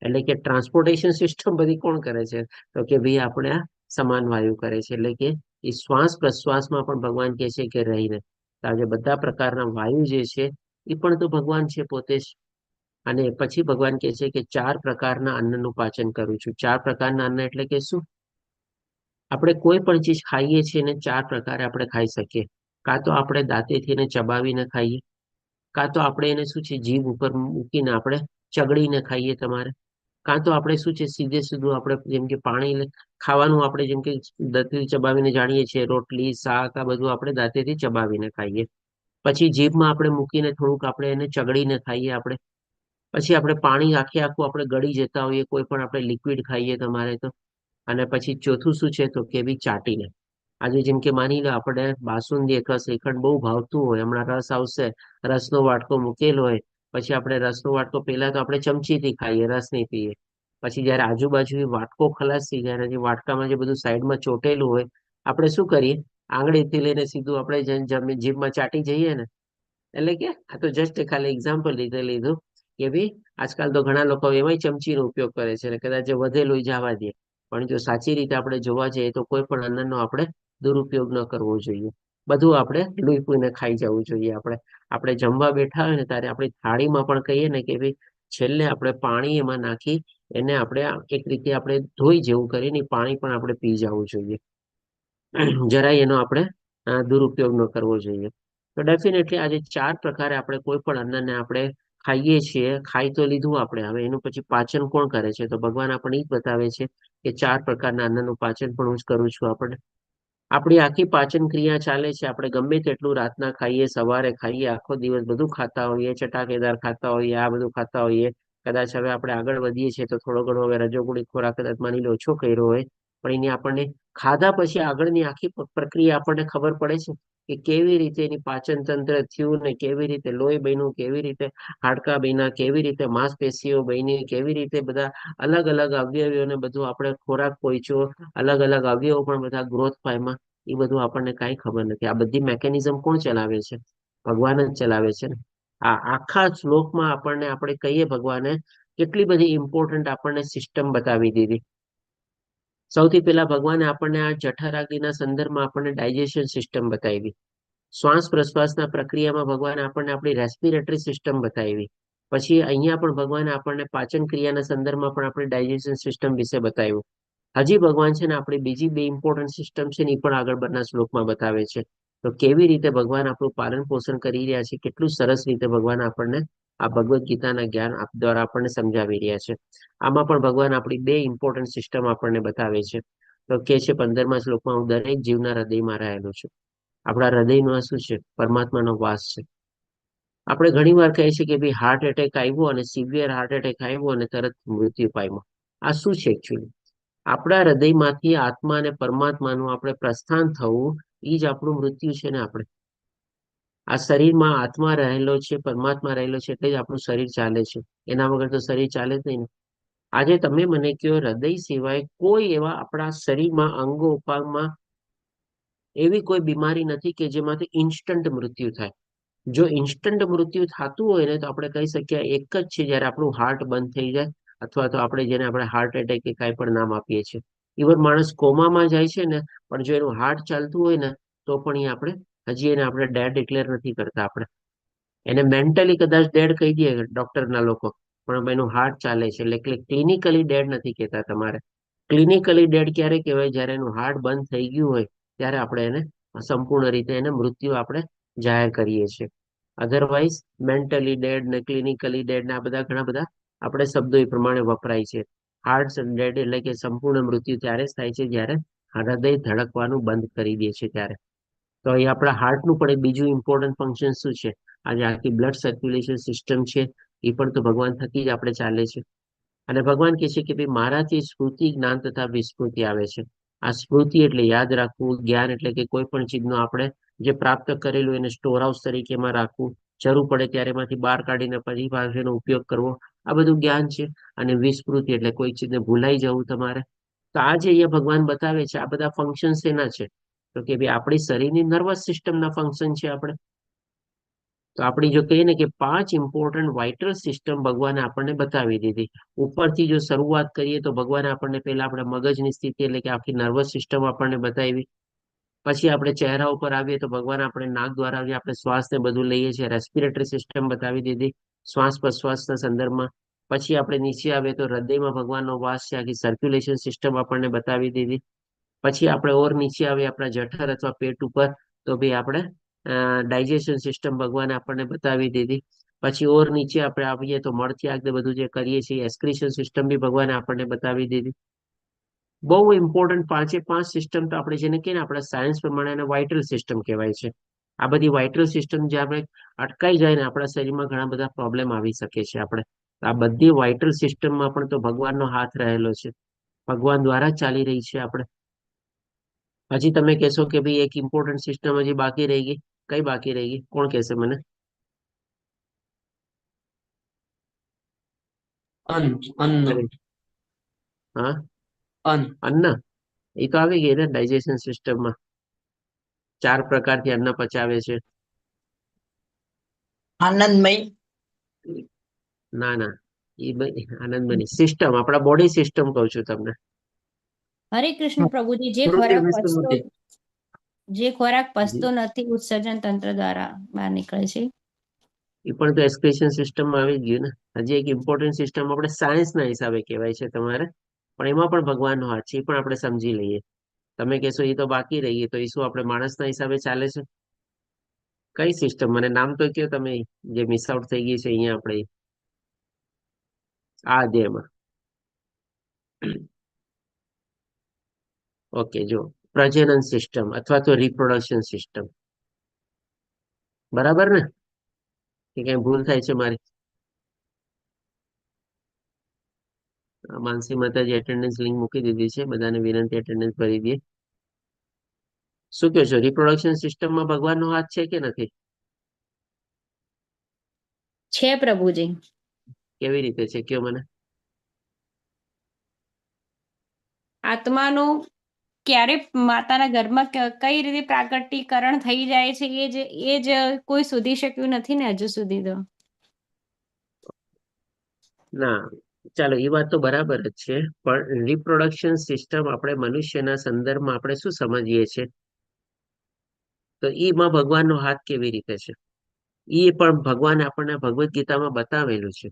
Speaker 2: એટલે કે ટ્રાન્સપોર્ટેશન સિસ્ટમ બધી કોણ કરે છે તો કે ભાઈ આપણે આ સમાન વાયુ કરે છે એટલે કે એ શ્વાસ પ્રશ્વાસમાં પણ ભગવાન કહે છે કે રહીને આજે બધા પ્રકારના વાયુ જે છે એ પણ તો ભગવાન છે પોતે જ અને પછી ભગવાન કહે છે કે 4 પ્રકારના અન્નનું પાચન કરું છું 4 પ્રકારના અન્ન એટલે કે શું આપણે કોઈ પણ ચીજ ખાઈએ છીએ ને 4 પ્રકારે આપણે ખાઈ શકીએ કાં તો આપણે દાંતેથી એને ચબાવીને ખાઈએ કાં તો આપણે એને શું છે જીભ ઉપર મૂકીને આપણે ચગડીને ખાઈએ તમારે કાં તો આપણે શું છે સીધે સીધું આપણે જેમ કે પાણી ખાવાનું આપણે જેમ કે દાંતેથી ચબાવીને જાણીએ છીએ રોટલી શાક આ બધું આપણે દાંતેથી ચબાવીને ખાઈએ પછી જીભમાં આપણે મૂકીને થોડુંક આપણે એને ચગડીને ખાઈએ આપણે પછી આપણે પાણી આખું આપણે ગળી જતા હોઈએ કોઈ પણ આપણે લિક્વિડ ખાઈએ તમારે તો અને પછી ચોથું શું છે તો કે બી ચાટીને આજે જેમ કે માની લો આપણે બાસુંદી અથવા શ્રીખંડ બહુ ભાવતું હોય હમણાં રસ આવશે રસનો વાટકો મૂકેલો હોય પછી આપણે રસનો વાટકો પહેલા તો આપણે ચમચીથી ખાઈએ રસ નહીં પીએ પછી જયારે આજુબાજુ વાટકો ખલાસ થઈ જાય અને જે વાટકામાં જે બધું સાઈડમાં ચોટેલું હોય આપણે શું કરીએ આંગળીથી લઈને સીધું આપણે જીભમાં ચાટી જઈએ ને એટલે કે આ તો જસ્ટ ખાલી એક્ઝામ્પલ લીધું કે ભાઈ આજકાલ તો ઘણા લોકો એમાંય ચમચીનો ઉપયોગ કરે છે અને કદાચ વધેલું જવા દે પણ જો સાચી રીતે આપણે જોવા જઈએ તો કોઈ પણ અન્નનો આપણે દુરુપયોગ ન કરવો જોઈએ બધું આપણે લૂઈ પૂઈને ખાઈ જવું જોઈએ આપણે જમવા બેઠા હોય ને ત્યારે આપણી થાળીમાં પણ કહીએ ને કે ભાઈ છેલ્લે આપણે પાણી એમાં નાખી એને આપણે એક રીતે આપણે ધોઈ જેવું કરીને પાણી પણ આપણે પી જવું જોઈએ જરાય એનો આપણે દુરુપયોગ ન કરવો જોઈએ તો ડેફિનેટલી આજે 4 પ્રકારે આપણે કોઈ પણ અન્નને આપણે ખાઈએ છીએ ખાઈ તો લીધું આપણે હવે એનું પછી પાચન કોણ કરે છે તો ભગવાન આપણને એ જ બતાવે છે કે 4 પ્રકારના અન્નનું પાચન પણ હું જ કરું છું આપણે આપણી આખી પાચન ક્રિયા ચાલે છે આપણે ગમે તેટલું રાતના ખાઈએ સવારે ખાઈએ આખો દિવસ બધું ખાતા હોઈએ ચટાકેદાર ખાતા હોઈએ આ બધું ખાતા હોઈએ કદાચ હવે આપણે આગળ વધીએ છીએ તો થોડો ઘણો હવે રજોગુણી ખોરાક કદાચ માની લો ઓછો કર્યો હોય પણ એની આપણને ખાધા પછી આગળની આખી પ્રક્રિયા આપણને ખબર પડે છે કે કેવી રીતે એની પાચન તંત્ર થયું ને કેવી રીતે લોહી બન્યું કેવી રીતે હાડકા બન્યા કેવી રીતે માંસપેશીઓ બની કેવી રીતે બધા અલગ અલગ અવયવોને બધું આપણે ખોરાક પહોંચ્યો અલગ અલગ અવયવો પણ બધા ગ્રોથ પામ્યા એ બધું આપણને કાંઈ ખબર નથી આ બધી મેકેનિઝમ કોણ ચલાવે છે ભગવાન જ ચલાવે છે ને આ આખા શ્લોકમાં આપણને આપણે કહીએ ભગવાને કેટલી બધી ઇમ્પોર્ટન્ટ આપણને સિસ્ટમ બતાવી દીધી સૌથી પહેલા ભગવાને આપણને આ જઠરાગ્નિના સંદર્ભમાં આપણને ડાયજેશન સિસ્ટમ બતાવી શ્વાસ પ્રશ્વાસના પ્રક્રિયામાં ભગવાને આપણને આપણી રેસ્પિરેટરી સિસ્ટમ બતાવી પછી અહીંયા પણ ભગવાને આપણને પાચન ક્રિયાના સંદર્ભમાં પણ આપણી ડાયજેશન સિસ્ટમ વિશે બતાવ્યું હજી ભગવાન છે ને આપણી બીજી 2 ઇમ્પોર્ટન્ટ સિસ્ટમ છે ને એ પણ આગળ બના શ્લોકમાં બતાવે છે તો કેવી રીતે ભગવાન આપણું પાલન પોષણ કરી રહ્યા છે કેટલું સરસ રીતે ભગવાન આપણને આ ભગવદ્ ગીતાના જ્ઞાન દ્વારા આપણને સમજાવી રહ્યા છે આમાં પણ ભગવાન આપણી 2 ઇમ્પોર્ટન્ટ સિસ્ટમ આપણને બતાવે છે તો કે છે 15મા શ્લોકમાં હું દરેક જીવના હૃદયમાં રહેલો છું આપણા હૃદયમાં શું છે પરમાત્માનો વાસ છે આપણે ઘણી વાર કહીએ છીએ કે ભાઈ હાર્ટ એટેક આવ્યો અને સિવિયર હાર્ટ એટેક આવ્યો અને તરત મૃત્યુ પામ્યો આ શું છે એકચ્યુઅલી આપણા હૃદયમાંથી આત્મા અને પરમાત્માનું આપણે પ્રસ્થાન થવું એ જ આપણું મૃત્યુ છે ને આપણે આ શરીરમાં આત્મા રહેલો છે પરમાત્મા રહેલો છે એટલે જ આપણું શરીર ચાલે છે એના વગર તો શરીર ચાલે જ નહીં ને આજે તમે મને કહો હૃદય સિવાય કોઈ એવા આપણા શરીરમાં અંગો ઉપાંગમાં એવી કોઈ બીમારી નથી કે જેમાંથી ઇન્સ્ટન્ટ મૃત્યુ થાય જો ઇન્સ્ટન્ટ મૃત્યુ થતું હોય ને તો આપણે કહી શકીએ એક જ છે જ્યારે આપણું હાર્ટ બંધ થઈ જાય અથવા તો આપણે જેને આપણે હાર્ટ એટેક કે કાંઈ પણ નામ આપીએ છીએ ઇવન માણસ કોમામાં જાય છે ને પણ જો એનું હાર્ટ ચાલતું હોય ને તો પણ એ આપણે હજી એને આપણે ડેડ ડિક્લેર નથી કરતા આપણે એને મેન્ટલી કદાચ ડેડ કહી દઈએ ડોક્ટરના લોકો પણ એનું હાર્ટ ચાલે છે એટલે ક્લિનિકલી ડેડ નથી કહેતા તમારે ક્લિનિકલી ડેડ ક્યારે કહેવાય જ્યારે એનું હાર્ટ બંધ થઈ ગયું હોય ત્યારે આપણે એને સંપૂર્ણ રીતે એને મૃત્યુ આપણે જાહેર કરીએ છીએ. અધરવાઇઝ મેન્ટલી ડેડ ને ક્લિનિકલી ડેડ ને આ બધા ઘણા બધા આપણે શબ્દો એ પ્રમાણે વપરાય છે. હાર્ટ ડેડ એટલે કે સંપૂર્ણ મૃત્યુ ત્યારે જ થાય છે જ્યારે હૃદય ધડકવાનું બંધ કરી દે છે ત્યારે. તો અહીં આપણા હાર્ટનું પણ એક બીજું ઇમ્પોર્ટન્ટ ફંક્શન શું છે? આજે આખી બ્લડ સર્ક્યુલેશન સિસ્ટમ છે એ પણ તો ભગવાન થકી જ આપણે ચાલે છે. અને ભગવાન કહે છે કે ભાઈ મારાથી સ્મૃતિ, જ્ઞાન તથા વિસ્મૃતિ આવે છે. આ સ્મૃતિ એટલે યાદ રાખવું, જ્ઞાન એટલે કે કોઈ પણ ચીજનો આપણે જે પ્રાપ્ત કરેલું એને સ્ટોર હાઉસ તરીકેમાં રાખવું, જરૂર પડે ત્યારે એમાંથી બહાર કાઢીને ફરી પાછો એનો ઉપયોગ કરવો, આ બધું જ્ઞાન છે. અને વિસ્મૃતિ એટલે કોઈ ચીજને ભૂલાઈ જવું તમારે. તો આ જે અહીંયા ભગવાન બતાવે છે આ બધા ફંક્શન શેના છે? તો કે ભાઈ આપણી શરીરની નર્વસ સિસ્ટમના ફંક્શન છે આપણે. તો આપણી જો કહીએ ને કે 5 ઇમ્પોર્ટન્ટ વાઇટલ સિસ્ટમ ભગવાને આપણને બતાવી દીધી. ઉપરથી જો શરૂઆત કરીએ તો ભગવાને આપણને પહેલા આપણા મગજની સ્થિતિ એટલે કે આખી નર્વસ સિસ્ટમ આપણને બતાવી. પછી આપણે ચહેરા ઉપર આવીએ તો ભગવાન આપણે નાક દ્વારા જે આપણે શ્વાસ ને બધું લઈએ છીએ રેસ્પિરેટરી સિસ્ટમ બતાવી દીધી શ્વાસ પ્રશ્વાસના સંદર્ભમાં. પછી આપણે નીચે આવીએ તો હૃદયમાં ભગવાનનો વાસ છે, આખી સર્ક્યુલેશન સિસ્ટમ આપણને બતાવી દીધી. પછી આપણે ઓર નીચે આવીએ આપણા જઠર અથવા પેટ ઉપર તો ભાઈ આપણે ડાયજેશન સિસ્ટમ ભગવાને આપણને બતાવી દીધી. પછી ઓર નીચે આપણે આવીએ તો મળથી આગળ બધું જે કરીએ છીએ એક્સક્રીશન સિસ્ટમ બી ભગવાને આપણને બતાવી દીધી. બહુ ઇમ્પોર્ટન્ટ 5 સિસ્ટમ તો આપણે જેને કહીએ ને આપણા સાયન્સ પ્રમાણે એને વાઇટલ સિસ્ટમ કહેવાય છે. આ બધી વાઇટલ સિસ્ટમ જે આપણે અટકાઈ જાય ને આપણા શરીરમાં ઘણા બધા પ્રોબ્લેમ આવી શકે છે આપણે. આ બધી વાઇટલ સિસ્ટમમાં પણ તો ભગવાનનો હાથ રહેલો છે. ભગવાન દ્વારા જ ચાલી રહી છે આપણે. હજી તમે કહેશો કે ભાઈ એક ઇમ્પોર્ટન્ટ સિસ્ટમ હજી બાકી રહી ગઈ. કઈ બાકી રહી ગઈ? કોણ કહેશે મને?
Speaker 4: અન્ન.
Speaker 2: હા,
Speaker 4: અન્ન.
Speaker 2: અન્ન. એ તો આવી ગઈ ને ડાયજેશન સિસ્ટમમાં. 4 પ્રકારથી અન્ન પચાવે છે.
Speaker 6: આનંદમય.
Speaker 2: ના ના, એ આનંદમની સિસ્ટમ આપણા બોડી સિસ્ટમ કહું છું તમને.
Speaker 5: હરે કૃષ્ણ પ્રભુજી, જે ખોરાક પચતો નથી ઉત્સર્જન તંત્ર દ્વારા બહાર નીકળે છે.
Speaker 2: એ પણ તો એક્સક્રીશન સિસ્ટમમાં આવી ગયું ને. હજી એક ઇમ્પોર્ટન્ટ સિસ્ટમ આપણે સાયન્સના હિસાબે કહેવાય છે તમારે, પણ એમાં પણ ભગવાનનો હાથ છે, એ પણ આપણે સમજી લઈએ. તમે કહેશો એ તો બાકી રહીએ તો એ શું આપણે માણસના હિસાબે ચાલે છે? કઈ સિસ્ટમ મને નામ તો કયો તમે, જે મિસ આઉટ થઈ ગઈ છે અહીંયા આપણે આ અધ્યાયમાં. ઓકે, જો પ્રજનન સિસ્ટમ અથવા તો રિપ્રોડક્શન સિસ્ટમ. બરાબર ને? કે કઈ ભૂલ થાય છે મારી? માનસી માતાજી એટેન્ડન્સ લિંક મૂકી દીધી છે, બધાને વિનંતી એટેન્ડન્સ ભરી દે. શું કહો છો, રિપ્રોડક્શન સિસ્ટમમાં ભગવાનનો હાથ છે કે નથી?
Speaker 5: છે પ્રભુજી.
Speaker 2: કેવી રીતે છે કયો મને?
Speaker 5: આત્માનું ક્યારે માતાના ગર્ભમાં કઈ રીતે પ્રાકટીકરણ થઈ જાય છે એ જ કોઈ શોધી શક્યું નથી ને હજુ સુધી તો.
Speaker 2: ના, ચાલો એ વાત તો બરાબર જ છે, પણ રિપ્રોડક્શન સિસ્ટમ આપણે મનુષ્યના સંદર્ભમાં આપણે શું સમજીએ છીએ? તો એમાં ભગવાનનો હાથ કેવી રીતે છે એ પણ ભગવાન આપણને ભગવદ્ ગીતામાં બતાવેલું છે.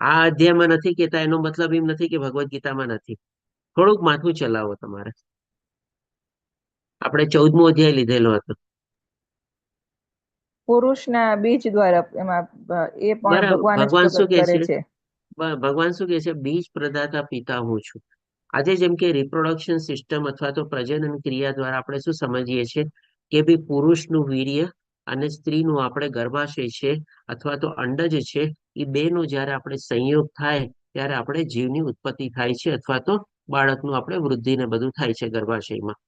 Speaker 2: આ અધ્યાયમાં નથી કહેતા એનો મતલબ એમ નથી કે ભગવદ્ ગીતામાં નથી. થોડુંક માથું ચલાવો તમારે. આપણે 14મો અધ્યાય લીધેલો હતો.
Speaker 7: પુરુષના બીજ દ્વારા એમાં એ પણ
Speaker 2: બરાબર,
Speaker 7: ભગવાન જ
Speaker 2: ભગવાન શું
Speaker 7: પ્રગટ
Speaker 2: કહે
Speaker 7: કરે
Speaker 2: છે?
Speaker 7: છે.
Speaker 2: ભગવાન શું કહે છે? બીજ પ્રદાતા પિતા હું છું. આજે જેમ કે રિપ્રોડક્શન સિસ્ટમ અથવા તો પ્રજનન ક્રિયા દ્વારા આપણે શું સમજીએ છીએ કે ભાઈ પુરુષનું વીર્ય અને સ્ત્રીનું આપણે ગર્ભાશય છે અથવા તો અંડજ છે, એ બેનો જ્યારે આપણે સંયોગ થાય ત્યારે આપણે જીવની ઉત્પત્તિ થાય છે અથવા તો બાળકનું આપણે વૃદ્ધિ ને બધું થાય છે ગર્ભાશયમાં.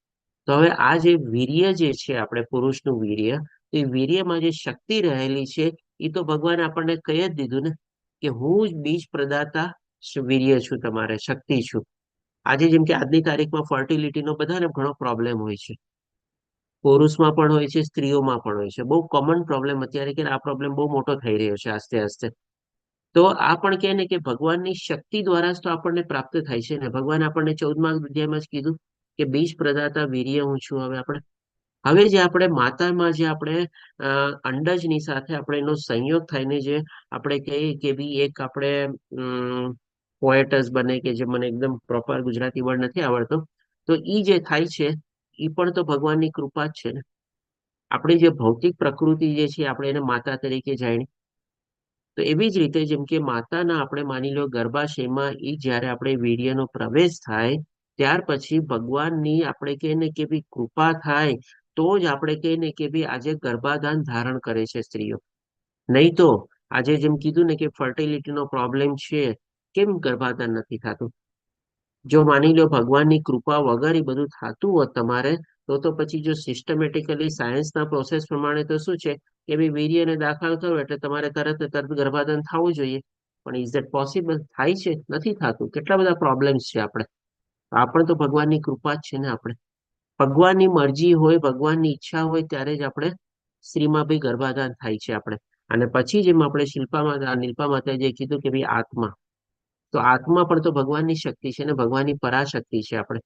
Speaker 2: તો હવે આ જે વીર્ય જે છે આપણે પુરુષનું વીર્ય, તો એ વીર્યમાં જે શક્તિ રહેલી છે એ તો ભગવાન આપણને કહી જ દીધું ને કે હું જ બીજ પ્રદાતા વીર્ય છું, તમારે શક્તિ છું. આજે જેમ કે આજની તારીખમાં ફર્ટિલિટીનો બધાને ઘણો પ્રોબ્લેમ હોય છે. પુરુષમાં પણ હોય છે, સ્ત્રીઓમાં પણ હોય છે. બહુ કોમન પ્રોબ્લેમ અત્યારે કે આ પ્રોબ્લેમ બહુ મોટો થઈ રહ્યો છે આસ્તે આસ્તે. તો આ પણ કહે ને કે ભગવાનની શક્તિ દ્વારા જ તો આપણને પ્રાપ્ત થાય છે ને. ભગવાન આપણને 14મા અધ્યાયમાં જ કીધું કે બીજ પ્રદાતા વીર્ય હું છું. હવે જે આપણે માતામાં જે આપણે અંડજની સાથે આપણે એનો સંયોગ થઈને જે આપણે કહીએ કે ભાઈ એક આપણે પોએટસ બને, કે જે મને એકદમ પ્રોપર ગુજરાતી વર્ડ નથી આવડતો, તો ઈ જે થાય છે એ પણ તો ભગવાનની કૃપા જ છે ને. આપણી જે ભૌતિક પ્રકૃતિ જે છે આપણે એને માતા તરીકે જાણી. તો એવી જ રીતે જેમ કે માતાના આપણે માની લો ગર્ભાશયમાં એ જ્યારે આપણે વીર્યનો પ્રવેશ થાય ત્યાર પછી ભગવાનની આપણે કહીએ ને કે ભઈ કૃપા થાય તો જ આપણે કહીએ ને કે ભઈ આજે ગર્ભાધાન ધારણ કરે છે સ્ત્રીઓ. નહીં તો આજે જેમ કીધું ને કે ફર્ટિલિટીનો પ્રોબ્લેમ છે, કેમ ગર્ભાધાન નથી થતું? જો માની લો ભગવાનની કૃપા વગર એ બધું થતું હોત તમારે તો પછી જો સિસ્ટમેટિકલી સાયન્સના પ્રોસેસ પ્રમાણે તો શું છે કે ભાઈ વીર્યને દાખલ કરો એટલે તમારે તરત ને તરત ગર્ભાધાન થવું જોઈએ. પણ ઇઝ ધેટ પોસિબલ? થાય છે? નથી થતું. કેટલા બધા પ્રોબ્લેમ્સ છે આપણે. આ પણ તો ભગવાનની કૃપા જ છે ને આપણે. ભગવાનની મરજી હોય, ભગવાનની ઈચ્છા હોય ત્યારે જ આપણે સ્ત્રીમાં ભાઈ ગર્ભાધાન થાય છે આપણે. અને પછી જેમ આપણે નીલપા માતાએ જે કીધું કે ભાઈ આત્મા, તો આત્મા પણ તો ભગવાનની શક્તિ છે ને, ભગવાનની પરાશક્તિ છે આપણે.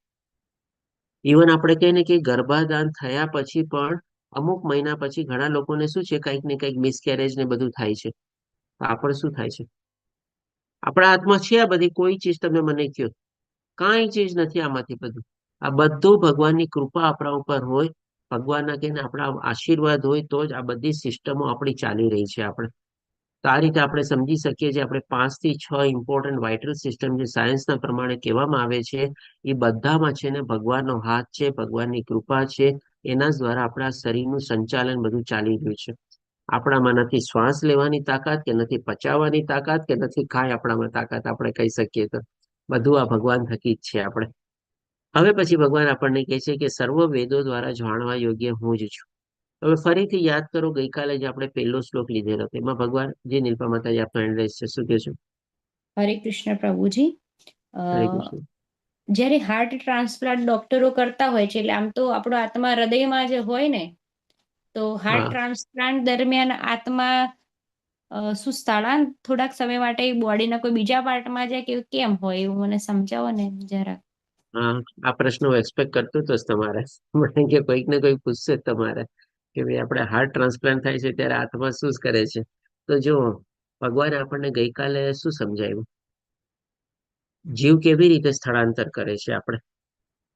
Speaker 2: ઇવન આપણે કહીએ ને કે ગર્ભાધાન થયા પછી પણ અમુક મહિના પછી ઘણા લોકોને શું છે કંઈક ને કંઈક મિસકેરેજ ને બધું થાય છે. તો આ પણ શું થાય છે? આપણા હાથમાં છે આ બધી કોઈ ચીજ, તમે મને કહો કાંઈ ચીજ નથી આમાંથી બધું. આ બધું ભગવાનની કૃપા આપણા ઉપર હોય, ભગવાનના કહીને આપણા આશીર્વાદ હોય તો જ આ બધી સિસ્ટમો આપણી ચાલી રહી છે આપણે. તો આ રીતે આપણે સમજી શકીએ છીએ આપણે 5 થી 6 ઇમ્પોર્ટન્ટ વાઇટલ સિસ્ટમ જે સાયન્સના પ્રમાણે કહેવામાં આવે છે એ બધામાં છે ને ભગવાનનો હાથ છે, ભગવાનની કૃપા છે. એના જ દ્વારા આપણા શરીરનું સંચાલન બધું ચાલી રહ્યું છે. આપણામાં નથી શ્વાસ લેવાની તાકાત, કે નથી પચાવવાની તાકાત, કે નથી કાંઈ આપણામાં તાકાત આપણે કહી શકીએ તો. બધું આ ભગવાન થકી જ છે આપણે. હવે પછી ભગવાન આપણને કહે છે કે સર્વ વેદો દ્વારા જાણવા યોગ્ય હું જ છું. હવે ફરીથી યાદ કરો ગઈકાલે જે આપણે પહેલો શ્લોક લીધેલો એમાં ભગવાન જે નીલપા માતાજી આપનો એડ્રેસ છે, શું કહે છે?
Speaker 5: હરે કૃષ્ણ પ્રભુજી.
Speaker 2: હરે કૃષ્ણ.
Speaker 5: જ્યારે હાર્ટ ટ્રાન્સપ્લાન્ટ ડોક્ટરો કરતા હોય છે, એટલે આમ તો આપણો આત્મા હૃદયમાં જે હોય ને, તો હાર્ટ
Speaker 2: હા.
Speaker 5: ટ્રાન્સપ્લાન્ટ દરમિયાન આત્મા શું સ્થળાંતર થોડાક સમય માટે બોડીના કોઈ બીજા પાર્ટમાં જાય કે કેમ હોય? એવું મને સમજાવો ને જરા.
Speaker 2: હા, આ પ્રશ્ન હું એક્સપેક્ટ કરતો હતો જ તમારે. મને કે કોઈક ને કોઈક પૂછશે જ તમારે કે ભાઈ આપણે હાર્ટ ટ્રાન્સપ્લાન્ટ થાય છે ત્યારે આત્મા શું જ કરે છે. તો જો ભગવાને આપણને ગઈકાલે શું સમજાવ્યું, જીવ કેવી રીતે સ્થળાંતર કરે છે આપણે,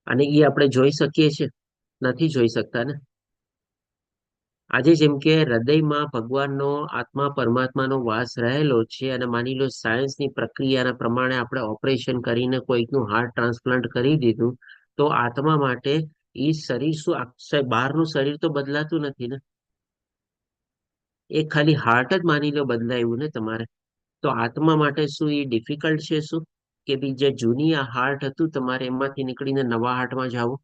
Speaker 2: અને એ આપણે જોઈ શકીએ છીએ? નથી જોઈ શકતા ને. આજે જેમ કે હૃદયમાં ભગવાનનો આત્મા પરમાત્માનો વાસ રહેલો છે, અને માની લો સાયન્સની પ્રક્રિયાના પ્રમાણે આપણે ઓપરેશન કરીને કોઈકનું હાર્ટ ટ્રાન્સપ્લાન્ટ કરી દીધું, તો આત્મા માટે એ શરીર શું બહારનું શરીર તો બદલાતું નથી ને. એ ખાલી હાર્ટ જ માની લો બદલાયું ને તમારે. તો આત્મા માટે શું એ ડિફિકલ્ટ છે શું કે ભાઈ જે જૂની આ હાર્ટ હતું તમારે એમાંથી નીકળીને નવા હાર્ટમાં જવું?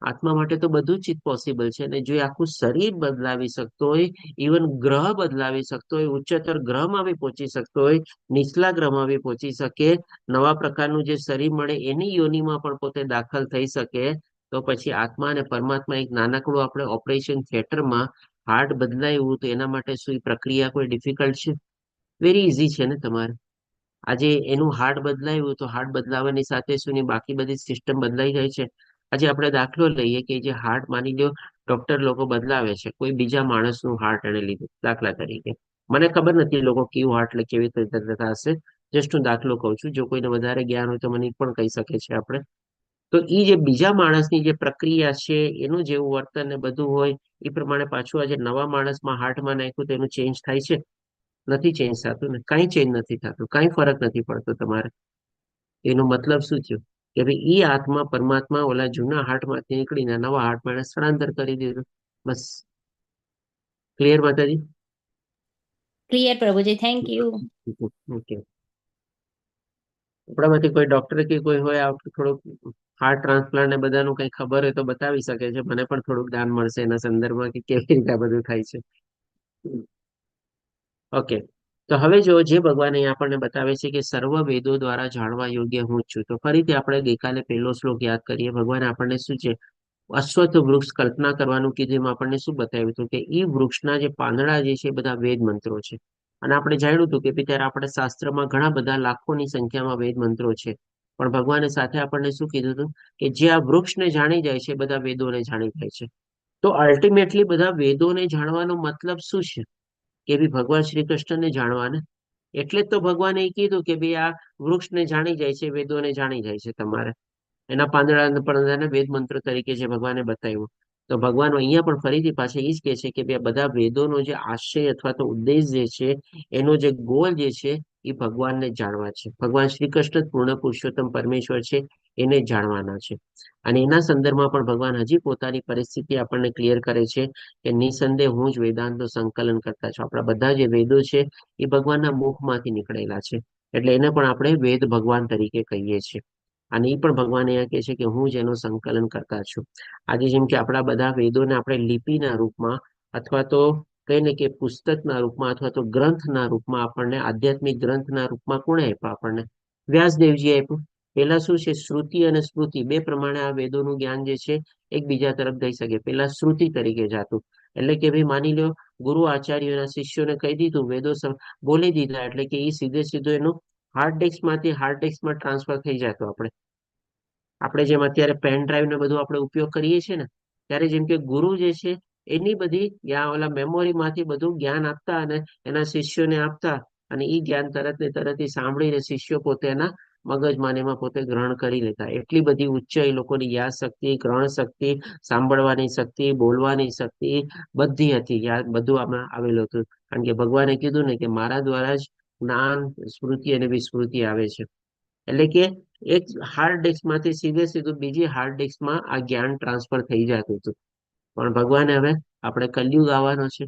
Speaker 2: આત્મા માટે તો બધું જ પોસિબલ છે. અને જો એ આખું શરીર બદલાવી શકતો હોય, ઇવન ગ્રહ બદલાવી શકતો હોય, ઉચ્ચતર ગ્રહમાં બી પહોંચી શકતો હોય, નીચલા ગ્રહમાં બી પહોંચી શકે, નવા પ્રકારનું જે શરીર મળે એની યોનિમાં પણ પોતે દાખલ થઈ શકે, તો પછી આત્મા અને પરમાત્મા એક નાનકડું આપણે ઓપરેશન થિયેટરમાં હાર્ટ બદલાયું તો એના માટે શું એ પ્રક્રિયા કોઈ ડિફિકલ્ટ છે? વેરી ઇઝી છે ને તમારે. આજે એનું હાર્ટ બદલાયું તો હાર્ટ બદલાવાની સાથે શું ની બાકી બધી સિસ્ટમ બદલાઈ જાય છે. આજે આપણે દાખલો લઈએ કે જે હાર્ટ માની લો ડોક્ટર લોકો બદલાવે છે, કોઈ બીજા માણસનું હાર્ટ એને લીધું દાખલા તરીકે. મને ખબર નથી લોકો કેવું હાર્ટ કેવી રીતે થશે, જસ્ટ હું દાખલો કહું છું. જો કોઈને વધારે જ્ઞાન હોય તો મને પણ કહી શકે છે આપણે. તો એ જે બીજા માણસની જે પ્રક્રિયા છે એનું જેવું વર્તન ને બધું હોય એ પ્રમાણે પાછું આજે નવા માણસમાં હાર્ટમાં નાખ્યું તો એનું ચેન્જ થાય છે? નથી ચેન્જ થતું ને. કાંઈ ચેન્જ નથી થતું, કાંઈ ફરક નથી પડતો તમારે. એનો મતલબ શું થયું કે ભાઈ ઈ આત્મા પરમાત્મા ઓલા જૂના હાર્ટમાંથી નીકળીને નવા હાર્ટમાં સ્થળાંતર કરી દીધું. બસ. ક્લિયર માતાજી?
Speaker 5: ક્લિયર પ્રભુજી, થેન્ક યુ.
Speaker 2: ઓકે. આપણામાંથી કોઈ ડોક્ટર કે કોઈ હોય આ થોડુંક હાર્ટ ટ્રાન્સપ્લાન્ટ ને બધાનું કઈ ખબર હોય તો બતાવી શકે છે. મને પણ થોડુંક જ્ઞાન મળશે એના સંદર્ભમાં કે કેવી રીતે આ બધું થાય છે. ઓકે. તો હવે જો જે ભગવાન અહીંયા આપણને બતાવે છે કે સર્વ વેદો દ્વારા જાણવા યોગ્ય હું જ છું. તો ફરીથી આપણે ગઈકાલે પહેલો શ્લોક યાદ કરીએ. ભગવાન આપણને શું છે અશ્વત્થ વૃક્ષ કલ્પના કરવાનું કીધું, એમાં આપણને શું બતાવ્યું હતું કે એ વૃક્ષના જે પાંદડા જે છે એ બધા વેદ મંત્રો છે. અને આપણે જાણ્યું હતું કે ત્યારે આપણે શાસ્ત્રમાં ઘણા બધા લાખોની સંખ્યામાં વેદ મંત્રો છે. પણ ભગવાને સાથે આપણને શું કીધું હતું કે જે આ વૃક્ષને જાણી જાય છે બધા વેદોને જાણી જાય છે. તો અલ્ટિમેટલી બધા વેદોને જાણવાનો મતલબ શું છે કે ભી ભગવાન શ્રી કૃષ્ણને જાણવાને. એટલે જ તો ભગવાને એ કીધું કે ભાઈ આ વૃક્ષને જાણી જાય છે, વેદોને જાણી જાય છે તમારે. એના પાંદડા વેદ મંત્ર તરીકે જે ભગવાને બતાવ્યું. તો ભગવાન અહીંયા પણ ફરીથી પાછા એ જ કહે છે કે બે બધા વેદોનો જે આશય અથવા તો ઉદ્દેશ જે છે એનો જે ગોલ જે છે એ ભગવાનને જાણવા છે. ભગવાન શ્રી કૃષ્ણ જ પૂર્ણ પુરુષોત્તમ પરમેશ્વર છે, એને જાણવાના છે. અને એના સંદર્ભમાં પણ ભગવાન હજી પોતાની પરિસ્થિતિ આપણને ક્લિયર કરે છે કે નિસંદેહ હું જ વેદાંતનું સંકલન કરતા છું. આપણા બધા જે વેદો છે એ ભગવાનના મુખમાંથી નીકળેલા છે, એટલે એને પણ આપણે વેદ ભગવાન તરીકે કહીએ છીએ. અને એ પણ ભગવાન અહીંયા કહે છે કે હું જ એનું સંકલન કરતા છું. આજે જેમ કે આપણા બધા વેદોને આપણે લિપિના રૂપમાં અથવા તો કહીને કે પુસ્તકના રૂપમાં અથવા તો ગ્રંથના રૂપમાં આપણને આધ્યાત્મિક ગ્રંથના રૂપમાં કોણે આપ્યા? આપણને વ્યાસદેવજી આપ્યું. પેલા શું છે, શ્રુતિ અને સ્મૃતિ બે પ્રમાણે આ વેદોનું જ્ઞાન જે છે એકબીજા તરફ જઈ શકે. પેલા શ્રુતિ તરીકે જાતું, એટલે કે ભાઈ માની લો ગુરુ આચાર્યોના શિષ્યોને કહી દીધું, વેદો બોલી દીધા, એટલે કે એ સીધે સીધું એનું હાર્ડ ડિસ્કમાંથી હાર્ડ ડિસ્કમાં ટ્રાન્સફર થઈ જતું. આપણે જેમ અત્યારે પેન ડ્રાઈવ ને બધું આપણે ઉપયોગ કરીએ છીએ ને, ત્યારે જેમ કે ગુરુ જે છે એની બધી ઓલા મેમોરીમાંથી બધું જ્ઞાન આપતા અને એના શિષ્યોને આપતા, અને એ જ્ઞાન તરત ને તરત સાંભળીને શિષ્યો પોતે એના મગજમાં એમાં પોતે ગ્રહણ કરી લેતા. એટલી બધી ઉચ્ચ એ લોકોની યાદ શક્તિ, ગ્રહણ શક્તિ, સાંભળવાની શક્તિ, બોલવાની શક્તિ બધી હતી. યાદ બધું આમાં આવેલું હતું. કારણ કે ભગવાને કીધું ને કે મારા દ્વારા જ જ્ઞાન, સ્મૃતિ અને વિસ્મૃતિ આવે છે. એટલે કે એક હાર્ડ ડિસ્કમાંથી સીધે સીધું બીજી હાર્ડ ડિસ્કમાં આ જ્ઞાન ટ્રાન્સફર થઈ જતું હતું. પણ ભગવાને હવે આપણે કલયુગ આવવાનો છે,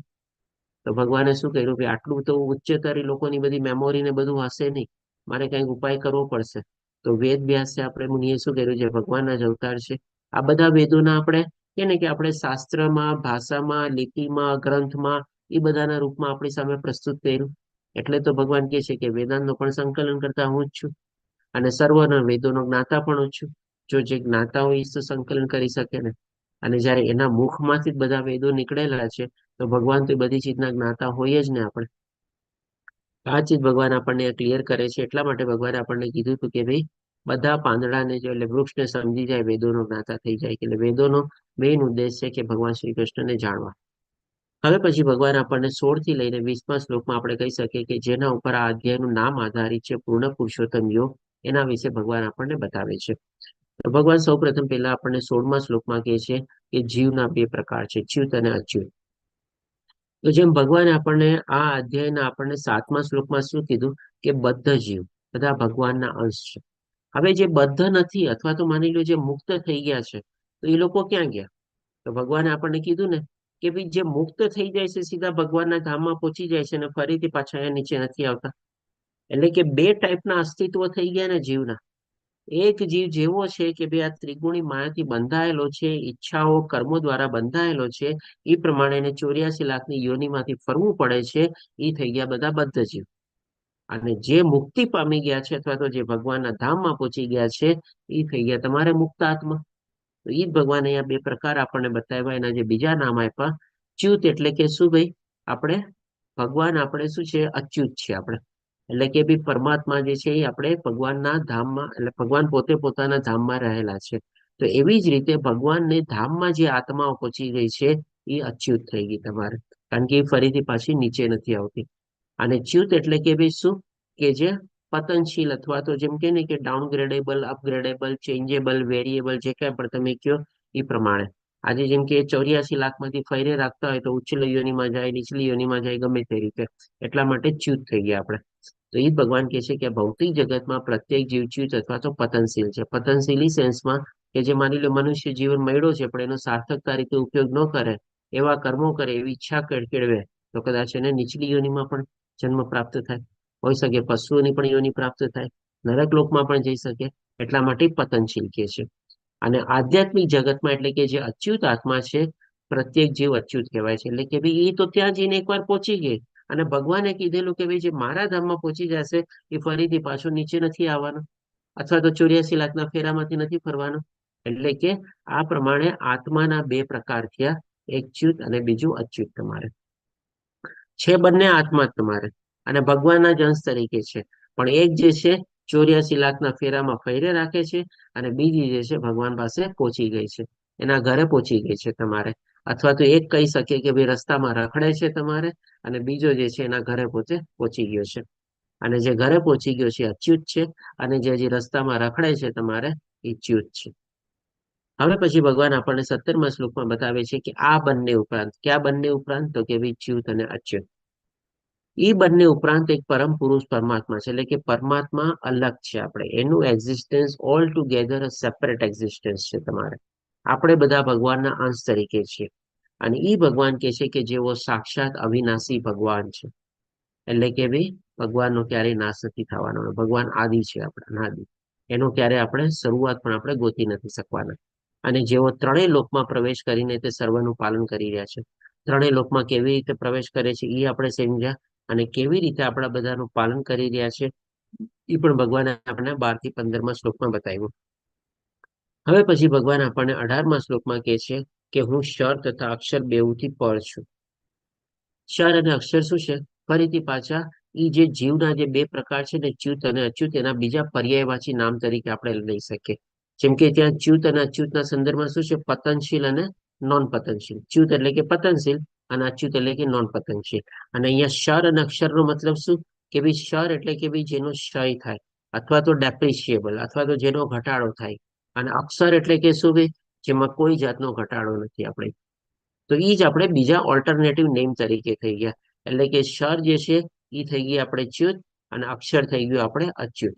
Speaker 2: તો ભગવાને શું કર્યું કે આટલું તો ઉચ્ચતર લોકોની બધી મેમોરી ને બધું હશે નહીં, મારે કંઈક ઉપાય કરવો પડશે. તો વેદ વ્યાસે આપણે મુનિએ શું કર્યું? જે ભગવાનના જ અવતાર છે, આ બધા વેદોના આપણે કે ને કે આપણે શાસ્ત્રમાં, ભાષામાં, લિપિમાં, ગ્રંથમાં એ બધાના રૂપમાં આપણી સામે પ્રસ્તુત કર્યું. એટલે તો ભગવાન કહે છે કે વેદાંતનું પણ સંકલન કરતા હું જ છું, અને સર્વના વેદોનો જ્ઞાતા પણ હું છું. જો જે જ્ઞાતા હોય એ તો સંકલન કરી શકે ને. અને જયારે એના મુખમાંથી જ બધા વેદો નીકળેલા છે, તો ભગવાન તો એ બધી ચીજના જ્ઞાતા હોય જ ને. આપણે આ ચીજ ભગવાન આપણને ક્લિયર કરે છે. એટલા માટે ભગવાને આપણને કીધું હતું કે ભાઈ બધા પાંદડાને જો એટલે વૃક્ષને સમજી જાય, વેદોનો જ્ઞાતા થઈ જાય. એટલે વેદોનો મેઇન ઉદ્દેશ છે કે ભગવાન શ્રી કૃષ્ણને જાણવા. હવે પછી ભગવાન આપણને 16 થી લઈને 20મા શ્લોકમાં આપણે કહી શકીએ કે જેના ઉપર આ અધ્યાયનું નામ આધારિત છે, પૂર્ણ પુરુષોત્તમ યોગ, એના વિશે ભગવાન આપણને બતાવે છે. તો ભગવાન સૌ પ્રથમ પહેલા આપણને 16મા શ્લોકમાં કહે છે કે જીવના બે પ્રકાર છે, ચ્યુત અને અચ્યુત. તો જેમ ભગવાને આપણને આ અધ્યાયના આપણને 7મા શ્લોકમાં શું કીધું કે બદ્ધ જીવ બધા ભગવાનના અંશ છે. હવે જે બદ્ધ નથી અથવા તો માની લો જે મુક્ત થઈ ગયા છે, તો એ લોકો ક્યાં ગયા? તો ભગવાને આપણને કીધું ને કે ભાઈ જે મુક્ત થઈ જાય છે સીધા ભગવાનના ધામમાં પહોંચી જાય છે અને ફરીથી પાછા અહીંયા નીચે નથી આવતા. એટલે કે બે ટાઈપના અસ્તિત્વ થઈ ગયા ને જીવના. એક જીવ જેવો છે કે ભાઈ આ ત્રિગુણી માયાથી બંધાયેલો છે, ઈચ્છાઓ, કર્મો દ્વારા બંધાયેલો છે, એ પ્રમાણે એને 84 લાખની યોનિમાંથી ફરવું પડે છે. એ થઈ ગયા બધા બદ્ધ જીવ. અને જે મુક્તિ પામી ગયા છે અથવા તો જે ભગવાનના ધામમાં પહોંચી ગયા છે, એ થઈ ગયા તમારે મુક્ત આત્મા. તો એ જ ભગવાન અહીંયા બે પ્રકાર આપણને બતાવ્યા. એના જે બીજા નામ આપ્યા, ચ્યુત એટલે કે શું ભાઈ? આપણે ભગવાન આપણે શું છે? અચ્યુત છે આપણે. એટલે કે ભાઈ પરમાત્મા જે છે એ આપણે ભગવાનના ધામમાં, એટલે ભગવાન પોતે પોતાના ધામમાં રહેલા છે. તો એવી જ રીતે ભગવાનને ધામમાં જે આત્માઓ પહોંચી ગઈ છે એ અચ્યુત થઈ ગઈ તમારે, કારણ કે એ ફરીથી પાછી નીચે નથી આવતી. અને ચ્યુત એટલે કે ભાઈ શું? કે જે પતનશીલ અથવા તો જેમ કે ને કે ડાઉનગ્રેડેબલ, અપગ્રેડેબલ, ચેન્જેબલ, વેરિયેબલ, જે કાંઈ પણ તમે કહો એ પ્રમાણે. આજે જેમ કે 84 લાખમાંથી ફેરે રાખતા હોય તો ઉચ્ચ યોનિમાં જાય, નીચલી યોનિમાં જાય, ગમે તે રીતે. એટલા માટે ચ્યુત થઈ ગયા આપણે. તો એ ભગવાન કહે છે કે ભૌતિક જગતમાં પ્રત્યેક જીવ ચ્યુત અથવા તો પતનશીલ છે. પતનશીલ એ સેન્સમાં કે જે માની લો મનુષ્ય જીવન મળ્યો છે પણ એનો સાર્થકતા રીતે ઉપયોગ ન કરે, એવા કર્મો કરે, એવી ઈચ્છા કેળવે, તો કદાચ એને નીચલી યોનિમાં પણ જન્મ પ્રાપ્ત થાય. હોઈ શકે પશુઓની પણ યોનિ પ્રાપ્ત થાય, નરક લોકમાં પણ જઈ શકે. એટલા માટે પતનશીલ કહે છે. અને આધ્યાત્મિક જગતમાં એટલે કે જે અચ્યુત આત્મા છે, પ્રત્યેક જીવ અચ્યુત કહેવાય છે. એટલે કે ભાઈ એ તો ત્યાં જઈને એકવાર પહોંચી ગઈ, અને ભગવાને કીધેલું કે ભાઈ જે મારા ધામમાં પહોંચી જશે એ ફરીથી પાછું નીચે નથી આવવાનું, અથવા તો 84 લાખના ફેરામાંથી નથી ફરવાનું. એટલે કે આ પ્રમાણે આત્માના બે પ્રકાર થયા, એક ચ્યુત અને બીજું અચ્યુત. તમારે છે બંને આત્મા તમારે, અને ભગવાનના જ અંશ તરીકે છે. પણ એક જે છે 84 લાખના ફેરામાં ફેરે રાખે છે, અને બીજી જે છે ભગવાન પાસે પહોંચી ગઈ છે, એના ઘરે પહોંચી ગઈ છે તમારે. અથવા તો એક કહી શકીએ કે ભાઈ રસ્તામાં રખડે છે તમારે, અને બીજો જે છે એના ઘરે પોતે પહોંચી ગયો છે. અને જે ઘરે પહોંચી ગયો છે અચ્યુત છે, અને જે હજી રસ્તામાં રખડે છે તમારે એ ચ્યુત છે. હવે પછી ભગવાન આપણને 17મા શ્લોકમાં બતાવે છે કે આ બંને ઉપરાંત, ક્યાં બંને ઉપરાંત? તો કે ભાઈ ચ્યુત અને અચ્યુત. એ બંને ઉપરાંત એક પરમ પુરુષ પરમાત્મા છે, એટલે કે પરમાત્મા અલગ છે. આપણે એનું existence all together separate existence છે તમારે. આપણે બધા ભગવાનના અંશ તરીકે છીએ. અને એ ભગવાન કે છે કે જેઓ સાક્ષાત અવિનાશી ભગવાન છે. એટલે કે ભાઈ ભગવાનનો ક્યારેય નાશ નથી થવાનો. ભગવાન આદિ છે, આપણે અનાદિ. એનો ક્યારે આપણે શરૂઆત પણ આપણે ગોતી નથી શકવાના. અને જેઓ ત્રણેય લોકમાં પ્રવેશ કરીને તે સર્વનું પાલન કરી રહ્યા છે. ત્રણેય લોકમાં કેવી રીતે પ્રવેશ કરે છે એ આપણે સમજ્યા. અને કેવી રીતે આપણા બધાનું પાલન કરી રહ્યા છે એ પણ ભગવાને આપણને 12 થી 15મા શ્લોકમાં બતાવ્યું. હવે પછી ભગવાન આપણને 18મા શ્લોકમાં કહે છે કે હું ક્ષર તથા અક્ષર બેઉથી પર છું. ક્ષર અને અક્ષર શું છે? ફરીથી પાછા એ જે જીવના જે બે પ્રકાર છે ને, ચ્યુત અને અચ્યુત, એના બીજા પર્યાયવાચી નામ તરીકે આપણે લઈ શકીએ. જેમ કે ત્યાં ચ્યુત અને અચ્યુતના સંદર્ભમાં શું છે? પતનશીલ અને નોન પતનશીલ. ચ્યુત એટલે કે પતનશીલ અને અચ્યુત એટલે કે નોન પતનશીલ. અને અહીંયા ક્ષર અને અક્ષરનો મતલબ શું? કે ભાઈ ક્ષર એટલે કે ભાઈ જેનો ક્ષય થાય, અથવા તો ડેપ્રિશિયેબલ, અથવા તો જેનો ઘટાડો થાય. અને અક્ષર એટલે કે શું ભાઈ? જેમાં કોઈ જાતનો ઘટાડો નથી આપણે. તો એ જ આપણે બીજા ઓલ્ટરનેટિવ નેમ તરીકે થઈ ગયા. એટલે કે ક્ષર જે છે એ થઈ ગઈ આપણે ચ્યુત, અને અક્ષર થઈ ગયું આપણે અચ્યુત.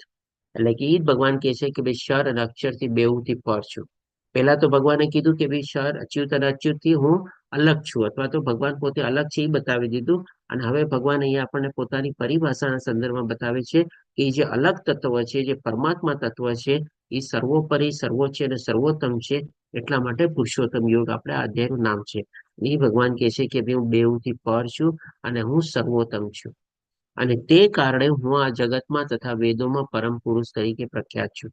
Speaker 2: એટલે કે એ જ ભગવાન કહે છે કે ભાઈ ક્ષર અને અક્ષરથી બેઉથી પર છું. પહેલા તો ભગવાને કીધું કે ભાઈ ક્ષર, અચ્યુત અને અચ્યુતથી હું અલગ છું, અથવા તો ભગવાન પોતે અલગ છે એ બતાવી દીધું. અને હવે ભગવાન અહીંયા આપણને પોતાની પરિભાષાના સંદર્ભમાં બતાવે છે કે એ જે અલગ તત્વ છે, જે પરમાત્મા તત્વ છે, એ સર્વોપરી, સર્વોચ્ચ અને સર્વોત્તમ છે. એટલા માટે પુરુષોત્તમ યોગ આપણે આ અધ્યાયનું નામ છે. એ ભગવાન કહે છે કે ભાઈ હું બેઉથી પર છું અને હું સર્વોત્તમ છું. અને તે કારણે હું આ જગતમાં તથા વેદોમાં પરમ પુરુષ તરીકે પ્રખ્યાત છું.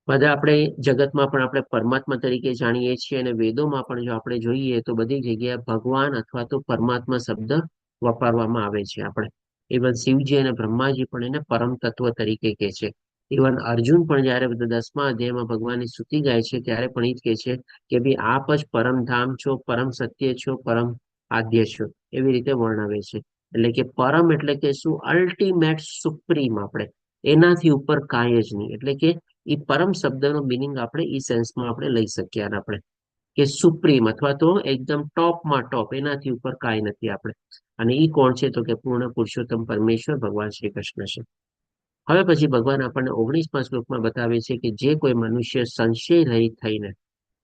Speaker 2: બધા આપણે જગતમાં પણ આપણે પરમાત્મા તરીકે જાણીએ છીએ, અને વેદોમાં પણ જો આપણે જોઈએ તો બધી જગ્યાએ ભગવાન અથવા તો પરમાત્મા શબ્દ વાપરવામાં આવે છે. આપણે ઇવન શિવજી અને બ્રહ્માજી પણ એને પરમ તત્વ તરીકે કહે છે. ઇવન અર્જુન પણ જયારે 10મા અધ્યાયમાં ભગવાનની સ્તુતિ ગાય છે ત્યારે પણ એ જ કહે છે કે ભાઈ આપ જ પરમ ધામ છો, પરમ સત્ય છો, પરમ આદ્ય છો. એવી રીતે વર્ણવે છે. એટલે કે પરમ એટલે કે શું? Ultimate supreme. આપણે એનાથી ઉપર કાંઈ જ નહીં. એટલે કે એ પરમ શબ્દનો મિનિંગ આપણે એ સેન્સમાં આપણે લઈ શકીએ. અને આપણે કે સુપ્રીમ અથવા તો એકદમ ટોપમાં ટોપ, એનાથી ઉપર કાંઈ નથી આપણે. અને એ કોણ છે? તો કે પૂર્ણ પુરુષોત્તમ પરમેશ્વર ભગવાન શ્રી કૃષ્ણ છે. હવે પછી ભગવાન આપણને 19મા શ્લોકમાં બતાવે છે કે જે કોઈ મનુષ્ય સંશય રહિત થઈને,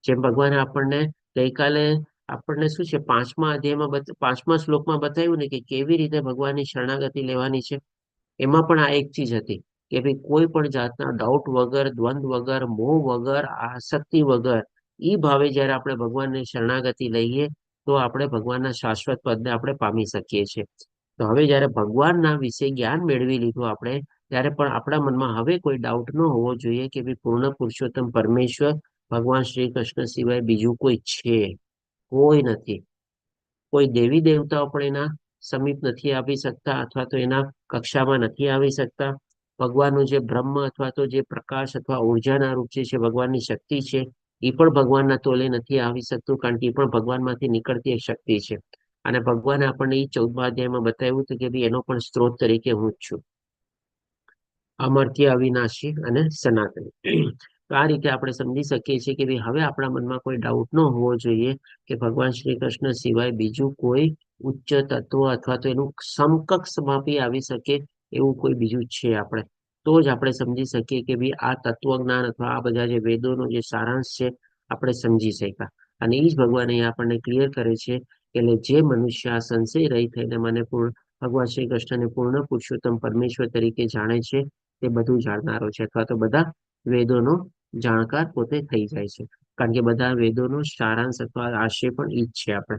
Speaker 2: જેમ ભગવાને આપણને ગઈકાલે આપણને શું છે 5મા અધ્યાયમાં 5મા શ્લોકમાં બતાવ્યું ને કે કેવી રીતે ભગવાનની શરણાગતિ લેવાની છે. એમાં પણ આ એક ચીજ હતી કે ભાઈ કોઈ પણ જાતના ડાઉટ વગર, દ્વંદ વગર, મોહ વગર, આસક્તિ વગર, એ ભાવે જયારે આપણે ભગવાનની શરણાગતિ લઈએ તો આપણે ભગવાનના શાશ્વત પદને આપણે પામી શકીએ છીએ. તો હવે જયારે ભગવાનના વિશે જ્ઞાન મેળવી લીધું આપણે, ત્યારે પણ આપણા મનમાં હવે કોઈ ડાઉટ ન હોવો જોઈએ કે ભાઈ પૂર્ણ પુરુષોત્તમ પરમેશ્વર ભગવાન શ્રી કૃષ્ણ સિવાય બીજું કોઈ છે? કોઈ નથી. કોઈ દેવી દેવતાઓ પણ એના સમીપ નથી આવી શકતા, અથવા તો એના કક્ષામાં નથી આવી શકતા. ભગવાનનું જે બ્રહ્મ અથવા તો જે પ્રકાશ અથવા ઉર્જાના રૂપ છે ભગવાનની શક્તિ છે, એ પણ ભગવાનના તોલે નથી આવી શકતું, કારણ કે એ પણ ભગવાનમાંથી નીકળતી એક શક્તિ છે. અને ભગવાને આપણને એ 14મા અધ્યાયમાં બતાવ્યું હતું કે ભાઈ એનો પણ સ્ત્રોત તરીકે હું જ છું, અમર્ત્ય, અવિનાશી અને સનાતન. તો આ રીતે આપણે સમજી શકીએ છીએ કે ભાઈ હવે આપણા મનમાં કોઈ ડાઉટ ન હોવો જોઈએ કે ભગવાન શ્રી કૃષ્ણ સિવાય બીજું કોઈ ઉચ્ચ તત્વ અથવા તો એનું સમકક્ષ માપી આવી શકે એવું કોઈ બીજું છે આપણે. તો જ આપણે સમજી શકીએ કે ભાઈ આ તત્વજ્ઞાન અથવા આ બધા જે વેદોનો જે સારાંશ છે આપણે સમજી શક્યા. અને એ જ ભગવાન અહીંયા આપણને ક્લિયર કરે છે કે જે મનુષ્ય આ સંશય રહી થઈને મને ભગવાન શ્રી કૃષ્ણને પૂર્ણ પુરુષોત્તમ પરમેશ્વર તરીકે જાણે છે, તે બધું જાણનારો છે, અથવા તો બધા વેદોનો જાણકાર પોતે થઈ જાય છે. કારણ કે બધા વેદોનો સારાંશ અથવા આશય પણ ઈ જ છે આપણે.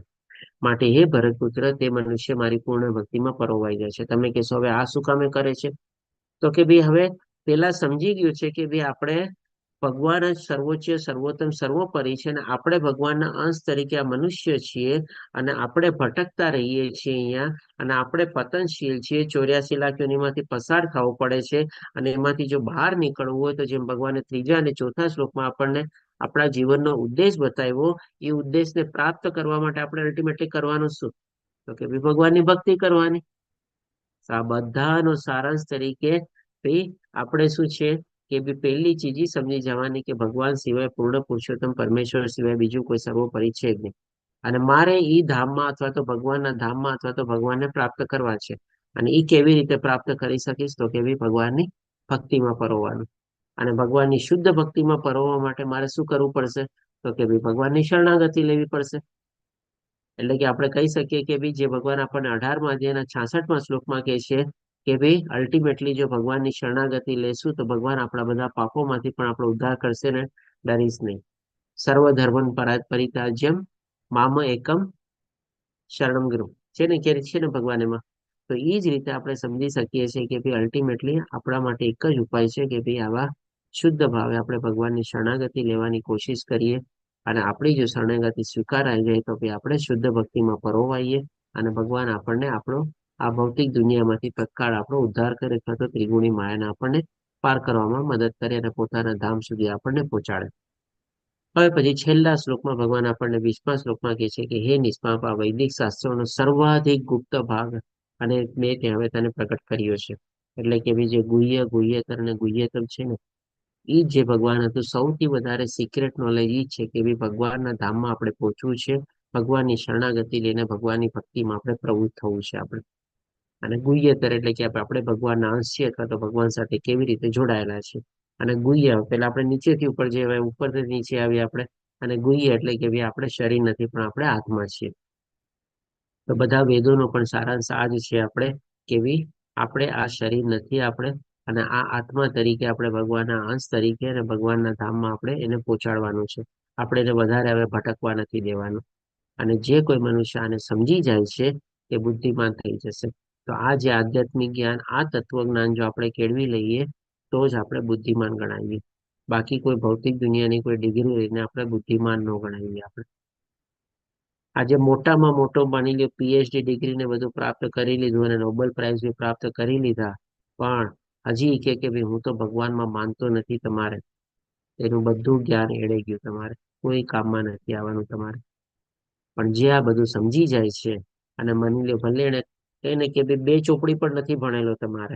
Speaker 2: માટે હે ભરતપુત્ર, તે મનુષ્ય મારી પૂર્ણ ભક્તિમાં પરોવાઈ જાય છે. તમે કહેશો હવે આ શું કામે કરે છે? તો કે ભાઈ હવે પેલા સમજી ગયું છે કે ભાઈ આપણે ભગવાન જ સર્વોચ્ચ, સર્વોત્તમ, સર્વોપરી છે, અને આપણે ભગવાનના અંશ તરીકે આ મનુષ્ય છીએ, અને આપણે ભટકતા રહીએ છીએ અહીંયા, અને આપણે પતનશીલ છીએ, 84 લાખ યોનિમાંથી પસાર થવું પડે છે. અને એમાંથી જો બહાર નીકળવું હોય તો જેમ ભગવાને 3જા અને 4થા શ્લોકમાં આપણને આપણા જીવનનો ઉદ્દેશ બતાવ્યો, એ ઉદ્દેશને પ્રાપ્ત કરવા માટે આપણે અલ્ટિમેટલી કરવાનું શું? તો કે ભગવાનની ભક્તિ કરવાની. આ બધાનો સારાંશ તરીકે આપણે શું છે કે બી પહેલી ચીજ ઈ સમજી જવાની કે ભગવાન સિવાય પૂર્ણ પુરુષોત્તમ પરમેશ્વર સિવાય બીજું કોઈ સર્વોપરી છે જ નહીં. અને મારે ઈ ધામમાં અથવા તો ભગવાનના ધામમાં અથવા તો ભગવાનને પ્રાપ્ત કરવા છે. અને ઈ કેવી રીતે પ્રાપ્ત કરી શકીશ? તો કે ભગવાનની ભક્તિમાં પરોવવાનું. અને ભગવાનની શુદ્ધ ભક્તિમાં પરોવવા માટે મારે શું કરવું પડશે? તો કે ભગવાનની શરણાગતિ લેવી પડશે. એટલે કે આપણે કહી શકીએ કે જે ભગવાન આપણને 18મા અધ્યાયના 66મા શ્લોકમાં કહે છે કે અલ્ટિમેટલી જો ભગવાનની શરણાગતિ લેશું તો ભગવાન આપણા બધા પાપોમાંથી પણ આપણો ઉદ્ધાર કરશે ને, ડરીશ નહીં. સર્વધર્મ પરિત્યાજ્યમ મામ એકમ શરણમ ગૃહ છે ને, કે છે ને ભગવાન એમાં. તો એ જ રીતે આપણે સમજી શકીએ છીએ કે અલ્ટિમેટલી આપણા માટે એક જ ઉપાય છે કે આવા શુદ્ધ ભાવે આપણે ભગવાનની શરણાગતિ લેવાની કોશિશ કરીએ. અને આપણી જો શરણાગતિ સ્વીકારાઈ જાય તો આપણે શુદ્ધ ભક્તિમાં પરોવાઈએ અને ભગવાન આપણને આપણો આ ભૌતિક દુનિયામાંથી તત્કાળ આપણો ઉદ્ધાર કરે અથવા તો ત્રિગુણી માયાને આપણને પાર કરવામાં મદદ કરે અને પોતાના ધામ સુધી આપણને પહોંચાડે. હવે પછી છેલ્લા શ્લોકમાં ભગવાન આપણને 20મા શ્લોકમાં કહે છે કે હે નિષ્પાપ, આ વૈદિક શાસ્ત્રોનો સર્વાધિક ગુપ્ત ભાગ અને મેં તે હવે તને પ્રગટ કર્યો છે. એટલે કે જે ગુહ્યતર અને ગુહ્યતમ છે ને, એ જે ભગવાન હતું સૌથી વધારે સિક્રેટ નોલેજ એ છે કે ભગવાનના ધામમાં આપણે પહોંચવું છે, ભગવાનની શરણાગતિ લઈને ભગવાનની ભક્તિમાં આપણે પ્રવૃત્ત થવું છે આપણે. અને ગુહ્યતર એટલે કે આપણે ભગવાનના અંશ છીએ અથવા તો ભગવાન સાથે કેવી રીતે જોડાયેલા છે. અને ગુહ્ય પેલા આપણે નીચેથી ઉપર જે ઉપરથી નીચે આવીએ આપણે. અને ગુહ્ય એટલે કે આપણે શરીર નથી પણ આપણે આત્મા છીએ. તો બધા વેદોનો પણ સારાંશ આ જ છે આપણે આપણે આ શરીર નથી આપણે, અને આ આત્મા તરીકે આપણે ભગવાનના અંશ તરીકે અને ભગવાનના ધામમાં આપણે એને પહોંચાડવાનું છે. આપણે એને વધારે હવે ભટકવા નથી દેવાનું. અને જે કોઈ મનુષ્ય આને સમજી જાય છે તે બુદ્ધિમાન થઈ જશે. તો આ જે આધ્યાત્મિક જ્ઞાન, આ તત્વજ્ઞાન જો આપણે કેળવી લઈએ તો જ આપણે બુદ્ધિમાન ગણાવીએ. બાકી કોઈ ભૌતિક દુનિયાની કોઈ ડિગ્રી લઈને આપણે બુદ્ધિમાન ન ગણાવીએ. આપણે આજે મોટામાં મોટો માની લો પીએચડી ડિગ્રીને બધું પ્રાપ્ત કરી લીધું અને નોબેલ પ્રાઇઝ બી પ્રાપ્ત કરી લીધા, પણ હજી કે હું તો ભગવાનમાં માનતો નથી. તમારે એનું બધું જ્ઞાન એળે ગયું, તમારે કોઈ કામમાં નથી આવવાનું તમારે. પણ જે આ બધું સમજી જાય છે અને માની લો ભલે એને કે 2 ચોપડી પણ નથી ભણેલો તમારે,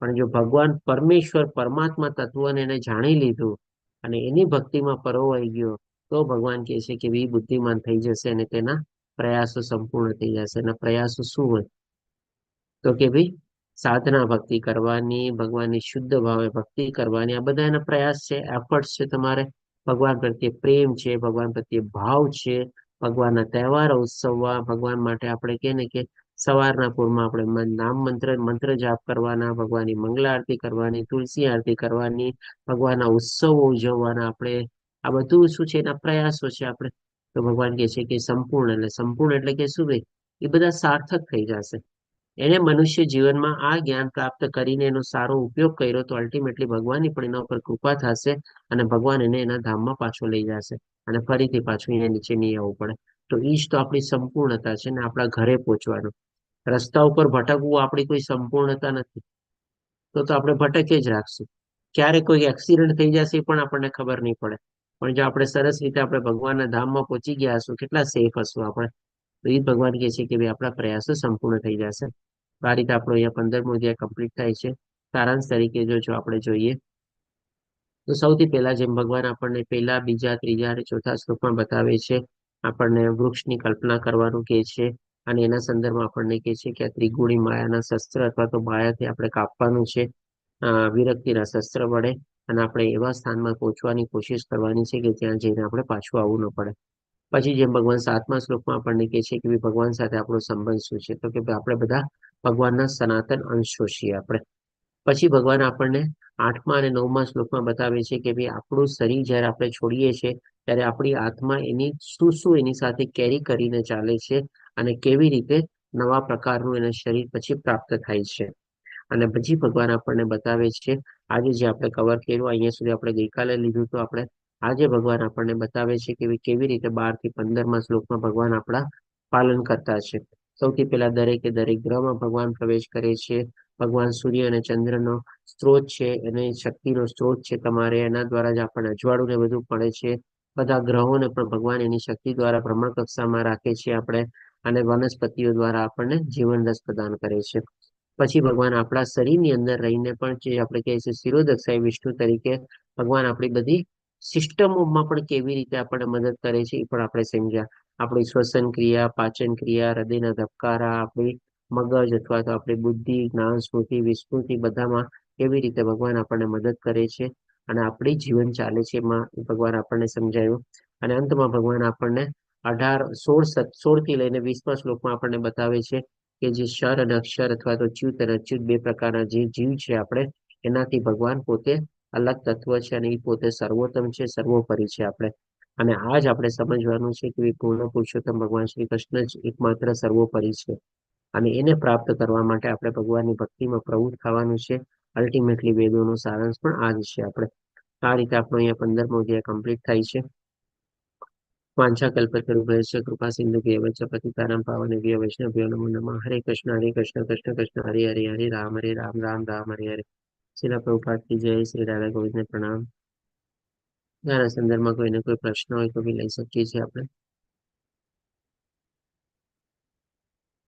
Speaker 2: પણ જો ભગવાન પરમેશ્વર પરમાત્મા તત્વને એને જાણી લીધું અને એની ભક્તિમાં પરોવાઈ ગયો, તો ભગવાન કહે છે કે એ બુદ્ધિમાન થઈ જશે અને તેના પ્રયાસો સંપૂર્ણ થઈ જશે. એના પ્રયાસો શું હોય? તો કે સાધના ભક્તિ કરવાની, ભગવાનની શુદ્ધ ભાવે ભક્તિ કરવાની, આ બધા એના પ્રયાસ છે, એફર્ટ્સ છે. તમારે ભગવાન પ્રત્યે પ્રેમ છે, ભગવાન પ્રત્યે ભાવ છે, ભગવાનના તહેવારો ઉત્સવવા, ભગવાન માટે આપણે કે ને કે સવારના પૂરમાં આપણે નામ મંત્ર જાપ કરવાના, ભગવાનની મંગલા આરતી કરવાની, તુલસી આરતી કરવાની, ભગવાનના ઉત્સવો ઉજવવાના. આપણે આ બધું શું છે? એના પ્રયાસો છે આપણે. તો ભગવાન કહે છે કે સંપૂર્ણ એટલે કે શું? એ બધા સાર્થક થઈ જશે. એને મનુષ્ય જીવનમાં આ જ્ઞાન પ્રાપ્ત કરીને એનો સારો ઉપયોગ કર્યો તો અલ્ટિમેટલી ભગવાનની પણ એના ઉપર કૃપા થશે અને ભગવાન એને એના ધામમાં પાછો લઈ જશે અને ફરીથી પાછું અહીંયા નીચે નહીં આવવું પડે. તો એ જ તો આપણી સંપૂર્ણતા છે ને, આપણા ઘરે પહોંચવાનું. રસ્તા ઉપર ભટકવું આપણી કોઈ સંપૂર્ણતા નથી. તો આપણે ભટકે જ રાખશું. ક્યારે કોઈ એક્સિડન્ટ થઈ જશે એ પણ આપણને ખબર નહીં પડે. પણ જો આપણે સરસ રીતે આપણે ભગવાનના ધામમાં પહોંચી ગયા હશું, કેટલા સેફ હશું આપણે. તો એ ભગવાન કહે છે કે આપણા પ્રયાસો સંપૂર્ણ થઈ જશે. આ રીતે આપણો અહીંયા 15મો અધ્યાય કમ્પ્લીટ થાય છે. સારાંશ તરીકે જો આપણે જોઈએ તો સૌથી પહેલા જેમ ભગવાન આપણને પહેલા, બીજા, ત્રીજા અને ચોથા શ્લોકમાં બતાવે છે, આપણને વૃક્ષની કલ્પના કરવાનું કહે છે. અને એના સંદર્ભમાં આપણને કહે છે કે આ ત્રિગુણી માયાના શસ્ત્ર અથવા તો માયાથી આપણે કાપવાનું છે, વિરક્તિના શસ્ત્ર વડે. અને આપણે એવા સ્થાનમાં પહોંચવાની કોશિશ કરવાની છે કે ત્યાં જઈને આપણે પાછું આવવું ન પડે. પછી જેમ ભગવાન 7મા શ્લોકમાં આપણને કહે છે કે ભગવાન સાથે આપણો સંબંધ શું છે? તો કે આપણે બધા ભગવાનના સનાતન અંશો છીએ આપણે. પછી ભગવાન આપણને 8મા અને 9મા શ્લોકમાં બતાવે છે કે આપણું શરીર જ્યારે આપણે છોડીએ છીએ ત્યારે આપણી આત્મા એની શું એની સાથે કેરી કરીને ચાલે છે અને કેવી રીતે નવા પ્રકારનું એના શરીર પછી પ્રાપ્ત થાય છે. અને પછી ભગવાન આપણને બતાવે છે, આજે જે આપણે કવર કર્યું અહીંયા સુધી આપણે ગઈકાલે લીધું, તો આપણે આજે ભગવાન આપણને બતાવે છે કે કેવી રીતે 12 થી 15મા શ્લોકમાં ભગવાન આપણા પાલન કરતા છે. સૌથી પહેલા દરેક ગ્રહમાં ભગવાન પ્રવેશ કરે છે. ભગવાન સૂર્ય અને ચંદ્રનો સ્ત્રોત છે, અને શક્તિનો સ્ત્રોત છે. તમારે એના દ્વારા જ આપણને અજવાળું ને બધું પડે છે. બધા ગ્રહોને પણ ભગવાન એની શક્તિ દ્વારા ભ્રમણ કક્ષામાં રાખે છે આપણે, અને વનસ્પતિઓ દ્વારા આપણને જીવન રસ પ્રદાન કરે છે. પછી ભગવાન આપણા શરીરની અંદર રહીને પણ જે આપણે કહીએ છીએ શિરોદક્ષાય વિષ્ણુ તરીકે ભગવાન આપણી બધી સિસ્ટમોમાં પણ કેવી રીતે આપણને મદદ કરે છે એ પણ આપણે સમજ્યા. આપણી શ્વસન ક્રિયા, પાચન ક્રિયા, હૃદયના ધબકારા, આપણી મગજ અથવા તો આપણી બુદ્ધિ, જ્ઞાન, સ્મૃતિ, વિસ્મૃતિ બધામાં કેવી રીતે ભગવાન આપણને મદદ કરે છે અને આપણી જીવન ચાલે છે એમાં ભગવાન આપણને સમજાયું. અને અંતમાં ભગવાન આપણને 16 થી લઈને 20મા શ્લોકમાં આપણને બતાવે છે કે જે ક્ષર અને અક્ષર અથવા તો ચ્યુત અને અચ્યુત બે પ્રકારના જે જીવ છે આપણે એનાથી ભગવાન પોતે અલગ તત્વ છે અને એ પોતે સર્વોત્તમ છે, સર્વોપરી છે આપણે. અને આ જ આપણે સમજવાનું છે કે પૂર્ણ પુરુષોત્તમ ભગવાન શ્રી કૃષ્ણ જ એકમાત્ર સર્વોપરી છે. અને એને પ્રાપ્ત કરવા માટે આપણે ભગવાનની ભક્તિમાં પ્રવૃત્ત થવાનું છે. અલ્ટિમેટલી વેદોનો સારાંશ પણ આ જ છે આપણે. આ રીતે આપણો અહીંયા 15મો અધ્યાય કમ્પ્લીટ થાય છે. વાંછાકલ્પતરુભ્યશ્ચ કૃપા સિંધુભ્યેવ ચ પતિતાનાં પાવનેભ્યો વૈષ્ણવભ્યો નમો નમઃ. હરે કૃષ્ણ કૃષ્ણ કૃષ્ણ હરે હરે હરે રામ રામ રામ હરે હરે. શ્રીલ પ્રભુપાદ કી જય. શ્રી રાધા ગોવિંદને પ્રણામ. આના સંદર્ભમાં કોઈને કોઈ પ્રશ્ન હોય તો બી લઈ શકીએ છીએ આપણે.